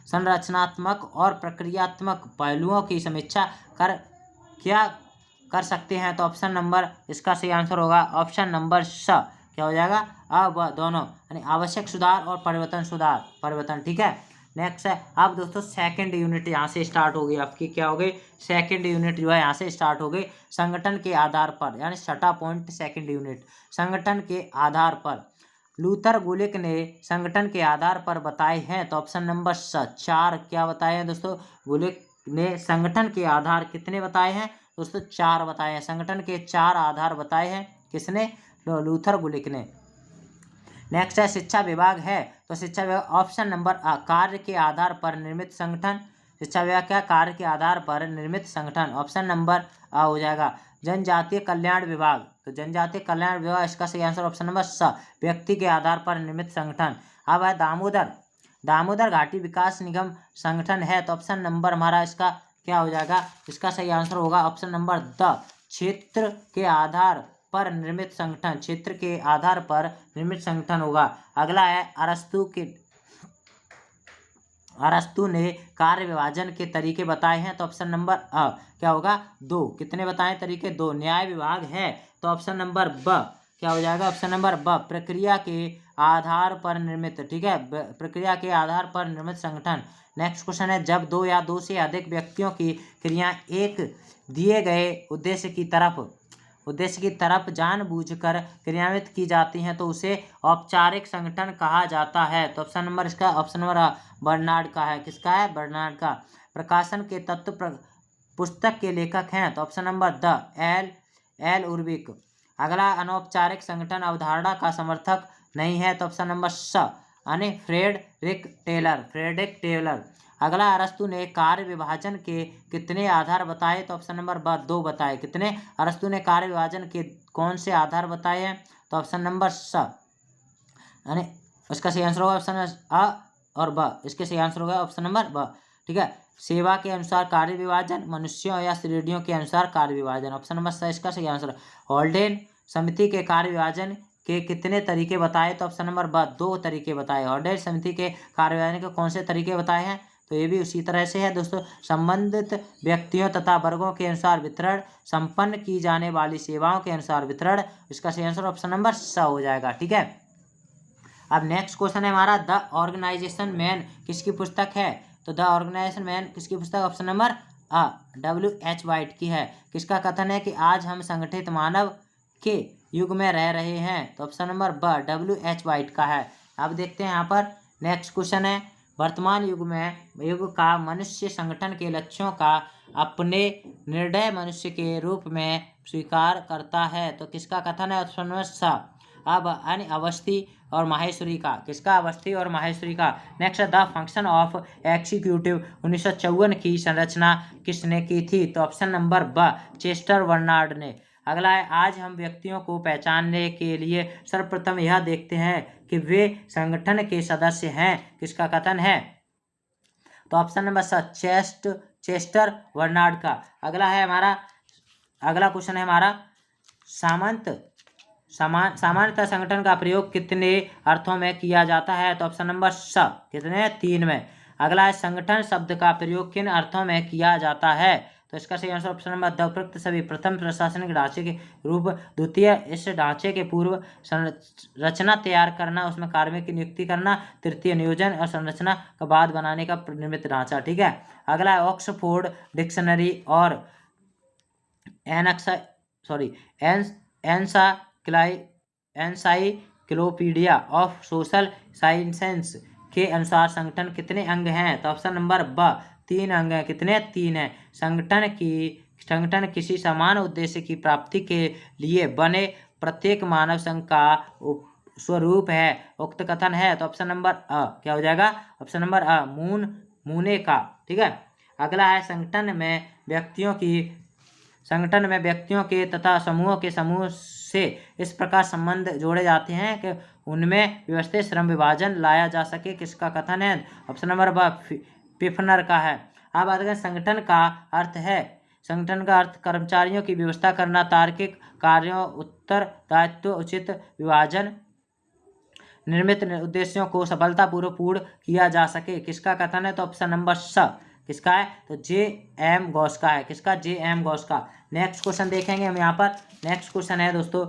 संरचनात्मक और प्रक्रियात्मक पहलुओं की समीक्षा कर सकते हैं? तो ऑप्शन नंबर इसका सही आंसर होगा ऑप्शन नंबर स, क्या हो जाएगा? अब दोनों, यानी आवश्यक सुधार और परिवर्तन, ठीक है। नेक्स्ट है। अब दोस्तों सेकंड यूनिट यहाँ से स्टार्ट हो गई आपकी, क्या हो गई? सेकंड यूनिट जो है यहाँ से स्टार्ट हो गई। संगठन के आधार पर, यानी छठा पॉइंट सेकंड यूनिट, संगठन के आधार पर। लूथर गुलिक ने संगठन के आधार पर बताए हैं? तो ऑप्शन नंबर 4 क्या बताए हैं दोस्तों? गुलिक ने संगठन के आधार कितने बताए हैं दोस्तों? 4 बताए हैं। संगठन के 4 आधार बताए हैं किसने? लूथर गुलिक ने। नेक्स्ट है शिक्षा विभाग है, तो शिक्षा विभाग ऑप्शन नंबर कार्य के आधार पर निर्मित संगठन। शिक्षा विभाग क्या? कार्य के आधार पर निर्मित संगठन, ऑप्शन नंबर आ हो जाएगा। जनजातीय कल्याण विभाग, तो जनजातीय कल्याण विभाग इसका सही आंसर ऑप्शन नंबर स, व्यक्ति के आधार पर निर्मित संगठन। अब है दामोदर घाटी विकास निगम संगठन है, तो ऑप्शन नंबर हमारा इसका क्या हो जाएगा? इसका सही आंसर होगा ऑप्शन नंबर द, क्षेत्र के आधार पर निर्मित संगठन होगा। अगला है अरस्तु ने कार्य विभाजन के तरीके बताए हैं, तो ऑप्शन नंबर क्या होगा? 2। कितने बताए तरीके? 2। न्याय विभाग है, तो ऑप्शन नंबर ब क्या हो जाएगा? ऑप्शन नंबर ब, प्रक्रिया के आधार पर निर्मित, ठीक है, प्रक्रिया के आधार पर निर्मित संगठन। नेक्स्ट क्वेश्चन है। जब 2 या 2 से अधिक व्यक्तियों की क्रिया एक दिए गए उद्देश्य की तरफ जानबूझकर क्रियान्वित की जाती हैं तो उसे औपचारिक संगठन कहा जाता है। तो ऑप्शन नंबर इसका ऑप्शन नंबर बर्नार्ड का है। किसका है? बर्नार्ड का। प्रकाशन के तत्व पुस्तक के लेखक हैं? तो ऑप्शन नंबर द एल उर्विक। अगला, अनौपचारिक संगठन अवधारणा का समर्थक नहीं है? तो ऑप्शन नंबर स यानी फ्रेडरिक टेलर। अगला, अरस्तु ने कार्य विभाजन के कितने आधार बताए? तो ऑप्शन नंबर 2 बताए। कितने? अरस्तु ने कार्य विभाजन के कौन से आधार बताए हैं? तो ऑप्शन नंबर स यानी इसका सही आंसर होगा ऑप्शन अ और ब। इसके सही आंसर होगा ऑप्शन नंबर ब। ठीक है, सेवा के अनुसार कार्य विभाजन, मनुष्यों या श्रेणियों के अनुसार कार्य विभाजन। ऑप्शन नंबर स इसका सही आंसर। हॉल्डेन समिति के कार्य विभाजन के कितने तरीके बताए? तो ऑप्शन नंबर ब 2 तरीके बताए। हॉल्डेन समिति के कार्य विभाजन के कौन से तरीके बताए हैं? तो ये भी उसी तरह से है दोस्तों। संबंधित व्यक्तियों तथा वर्गों के अनुसार वितरण, संपन्न की जाने वाली सेवाओं के अनुसार वितरण। इसका सही आंसर ऑप्शन नंबर स हो जाएगा। ठीक है, अब नेक्स्ट क्वेश्चन है हमारा, द ऑर्गेनाइजेशन मैन किसकी पुस्तक है? तो द ऑर्गेनाइजेशन मैन किसकी पुस्तक? ऑप्शन नंबर अ W.H. वाइट की है। किसका कथन है कि आज हम संगठित मानव के युग में रह रहे हैं? तो ऑप्शन नंबर ब W.H. वाइट का है। अब देखते हैं यहाँ पर नेक्स्ट क्वेश्चन है, वर्तमान युग का मनुष्य संगठन के लक्ष्यों का अपने निर्णय मनुष्य के रूप में स्वीकार करता है? तो किसका कथन है? ऑप्शन नंबर स अब यानी अवस्थी और माहेश्वरी का। किसका? अवस्थी और माहेश्वरी का। Next, the function of executive 1954 की संरचना किसने की थी? तो ऑप्शन नंबर ब चेस्टर बर्नार्ड ने। अगला है, आज हम व्यक्तियों को पहचानने के लिए सर्वप्रथम यह देखते हैं कि वे संगठन के सदस्य हैं। किसका कथन है? तो ऑप्शन नंबर स चेस्टर बर्नार्ड का। अगला क्वेश्चन है हमारा, सामान्यतः संगठन का प्रयोग कितने अर्थों में किया जाता है? तो ऑप्शन नंबर स कितने? 3 में। अगला है, संगठन शब्द का प्रयोग किन अर्थों में किया जाता है? तो इसका सही आंसर ऑप्शन नंबर द उपरोक्त सभी। प्रथम, प्रशासनिक ढांचे के रूप। द्वितीय, इस ढांचे के पूर्व संरचना तैयार करना, उसमें कार्मिक की नियुक्ति करना। तृतीय, नियोजन और संरचना का बाद बनाने का निर्मित ढांचा। ठीक है, अगला है, ऑक्सफोर्ड डिक्शनरी और एनसाइक्लोपीडिया ऑफ सोशल साइंसेस के अनुसार संगठन कितने अंग हैं? तो ऑप्शन नंबर ब 3 अंग हैं। कितने? 3 हैं। संगठन किसी समान उद्देश्य की प्राप्ति के लिए बने प्रत्येक मानव संघ का स्वरूप है। उक्त कथन है। तो ऑप्शन नंबर अ क्या हो जाएगा? ऑप्शन नंबर अ मूने का। ठीक है, अगला है, संगठन में व्यक्तियों के तथा समूहों के समूह से इस प्रकार संबंध जोड़े जाते हैं कि उनमें व्यवस्थित श्रम विभाजन लाया जा सके। किसका कथन है? ऑप्शन नंबर ब पिफनर का है। अब आगे संगठन का अर्थ है। संगठन का अर्थ कर्मचारियों की व्यवस्था करना, तार्किक कार्यों, उत्तरदायित्व, उचित विभाजन, निर्मित उद्देश्यों को सफलतापूर्वक पूर्ण किया जा सके। किसका कथन है? तो ऑप्शन नंबर स किसका है? तो J.M. घोष का है। किसका? J.M. घोष का। नेक्स्ट क्वेश्चन देखेंगे हम यहाँ पर। नेक्स्ट क्वेश्चन है दोस्तों,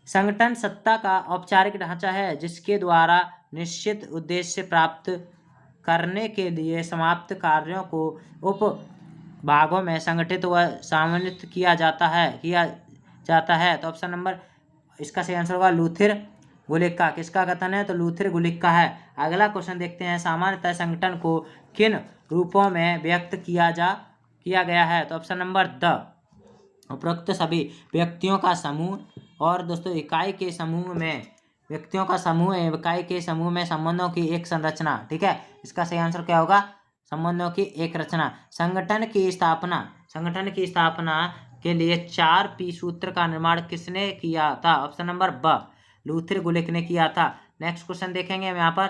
संगठन सत्ता का औपचारिक ढांचा है जिसके द्वारा निश्चित उद्देश्य प्राप्त करने के लिए समाप्त कार्यों को उप भागों में संगठित व समन्वित किया जाता है। तो ऑप्शन नंबर इसका सही आंसर होगा लूथिर गुलिक का। किसका कथन है? तो लूथिर गुलिक का है। अगला क्वेश्चन देखते हैं, सामान्यतः संगठन को किन रूपों में व्यक्त किया गया है? तो ऑप्शन नंबर द उपरोक्त सभी। व्यक्तियों का समूह और दोस्तों इकाई के समूह में, व्यक्तियों का समूह इकाई के समूह में संबंधों की एक संरचना। ठीक है, इसका सही आंसर क्या होगा? संबंधों की एक रचना। संगठन की स्थापना के लिए 4P सूत्र का निर्माण किसने किया था? ऑप्शन नंबर ब लूथिर गुलिक ने किया था। नेक्स्ट क्वेश्चन देखेंगे हम यहाँ पर,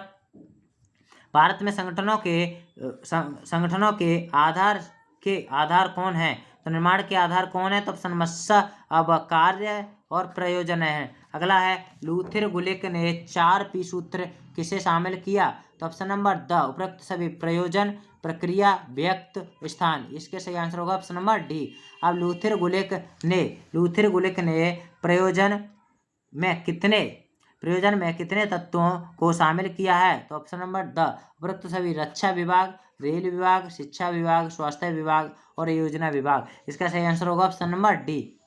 भारत में संगठनों के आधार कौन है? तो निर्माण के आधार कौन है? तो ऑप्शन नंबर स अब कार्य और प्रयोजन है। अगला है, लूथिर गुलिक ने 4P सूत्र किसे शामिल किया? तो ऑप्शन नंबर द उपरोक्त सभी। प्रयोजन, प्रक्रिया, व्यक्त, स्थान। इसके सही आंसर होगा ऑप्शन नंबर डी। अब लूथिर गुलिक ने प्रयोजन में कितने तत्वों को शामिल किया है? तो ऑप्शन नंबर द उपरोक्त सभी। रक्षा विभाग, रेल विभाग, शिक्षा विभाग, स्वास्थ्य विभाग और योजना विभाग। इसका सही आंसर होगा ऑप्शन नंबर डी।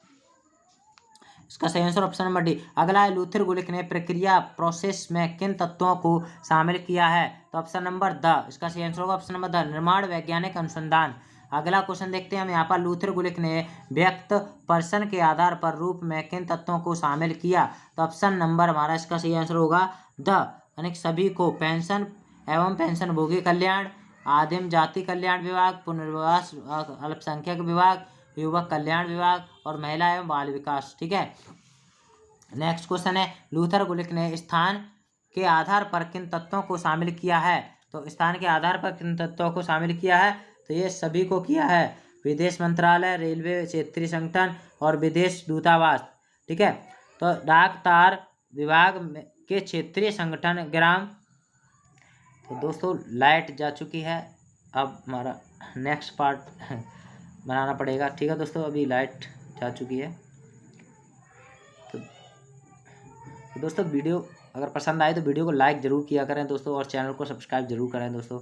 इसका सही आंसर ऑप्शन नंबर डी। अगला है, लूथिर गुलिक ने प्रक्रिया प्रोसेस में किन तत्वों को शामिल किया है? तो ऑप्शन नंबर द। इसका सही आंसर होगा ऑप्शन नंबर द निर्माण, वैज्ञानिक अनुसंधान, अगला क्वेश्चन देखते हैं हम यहाँ पर। लूथर गुलिक ने व्यक्त पर्सन के आधार पर रूप में किन तत्वों को शामिल किया? तो ऑप्शन नंबर हमारा इसका सही आंसर होगा द, यानी सभी को, पेंशन एवं पेंशन भोगी कल्याण, आदिम जाति कल्याण विभाग, पुनर्वास अल्पसंख्यक विभाग, युवक कल्याण विभाग और महिला एवं बाल विकास। ठीक है, नेक्स्ट क्वेश्चन है। लूथर गुलिक ने स्थान के आधार पर किन तत्वों को शामिल किया है? तो स्थान के आधार पर किन तत्वों को शामिल किया है? तो ये सभी को किया है, विदेश मंत्रालय, रेलवे क्षेत्रीय संगठन और विदेश दूतावास। ठीक है, तो डाक तार विभाग के क्षेत्रीय संगठन, ग्राम। तो दोस्तों लाइट जा चुकी है, अब हमारा नेक्स्ट पार्ट बनाना पड़ेगा। ठीक है दोस्तों, अभी लाइट जा चुकी है। तो दोस्तों वीडियो अगर पसंद आए तो वीडियो को लाइक ज़रूर किया करें दोस्तों, और चैनल को सब्सक्राइब जरूर करें दोस्तों।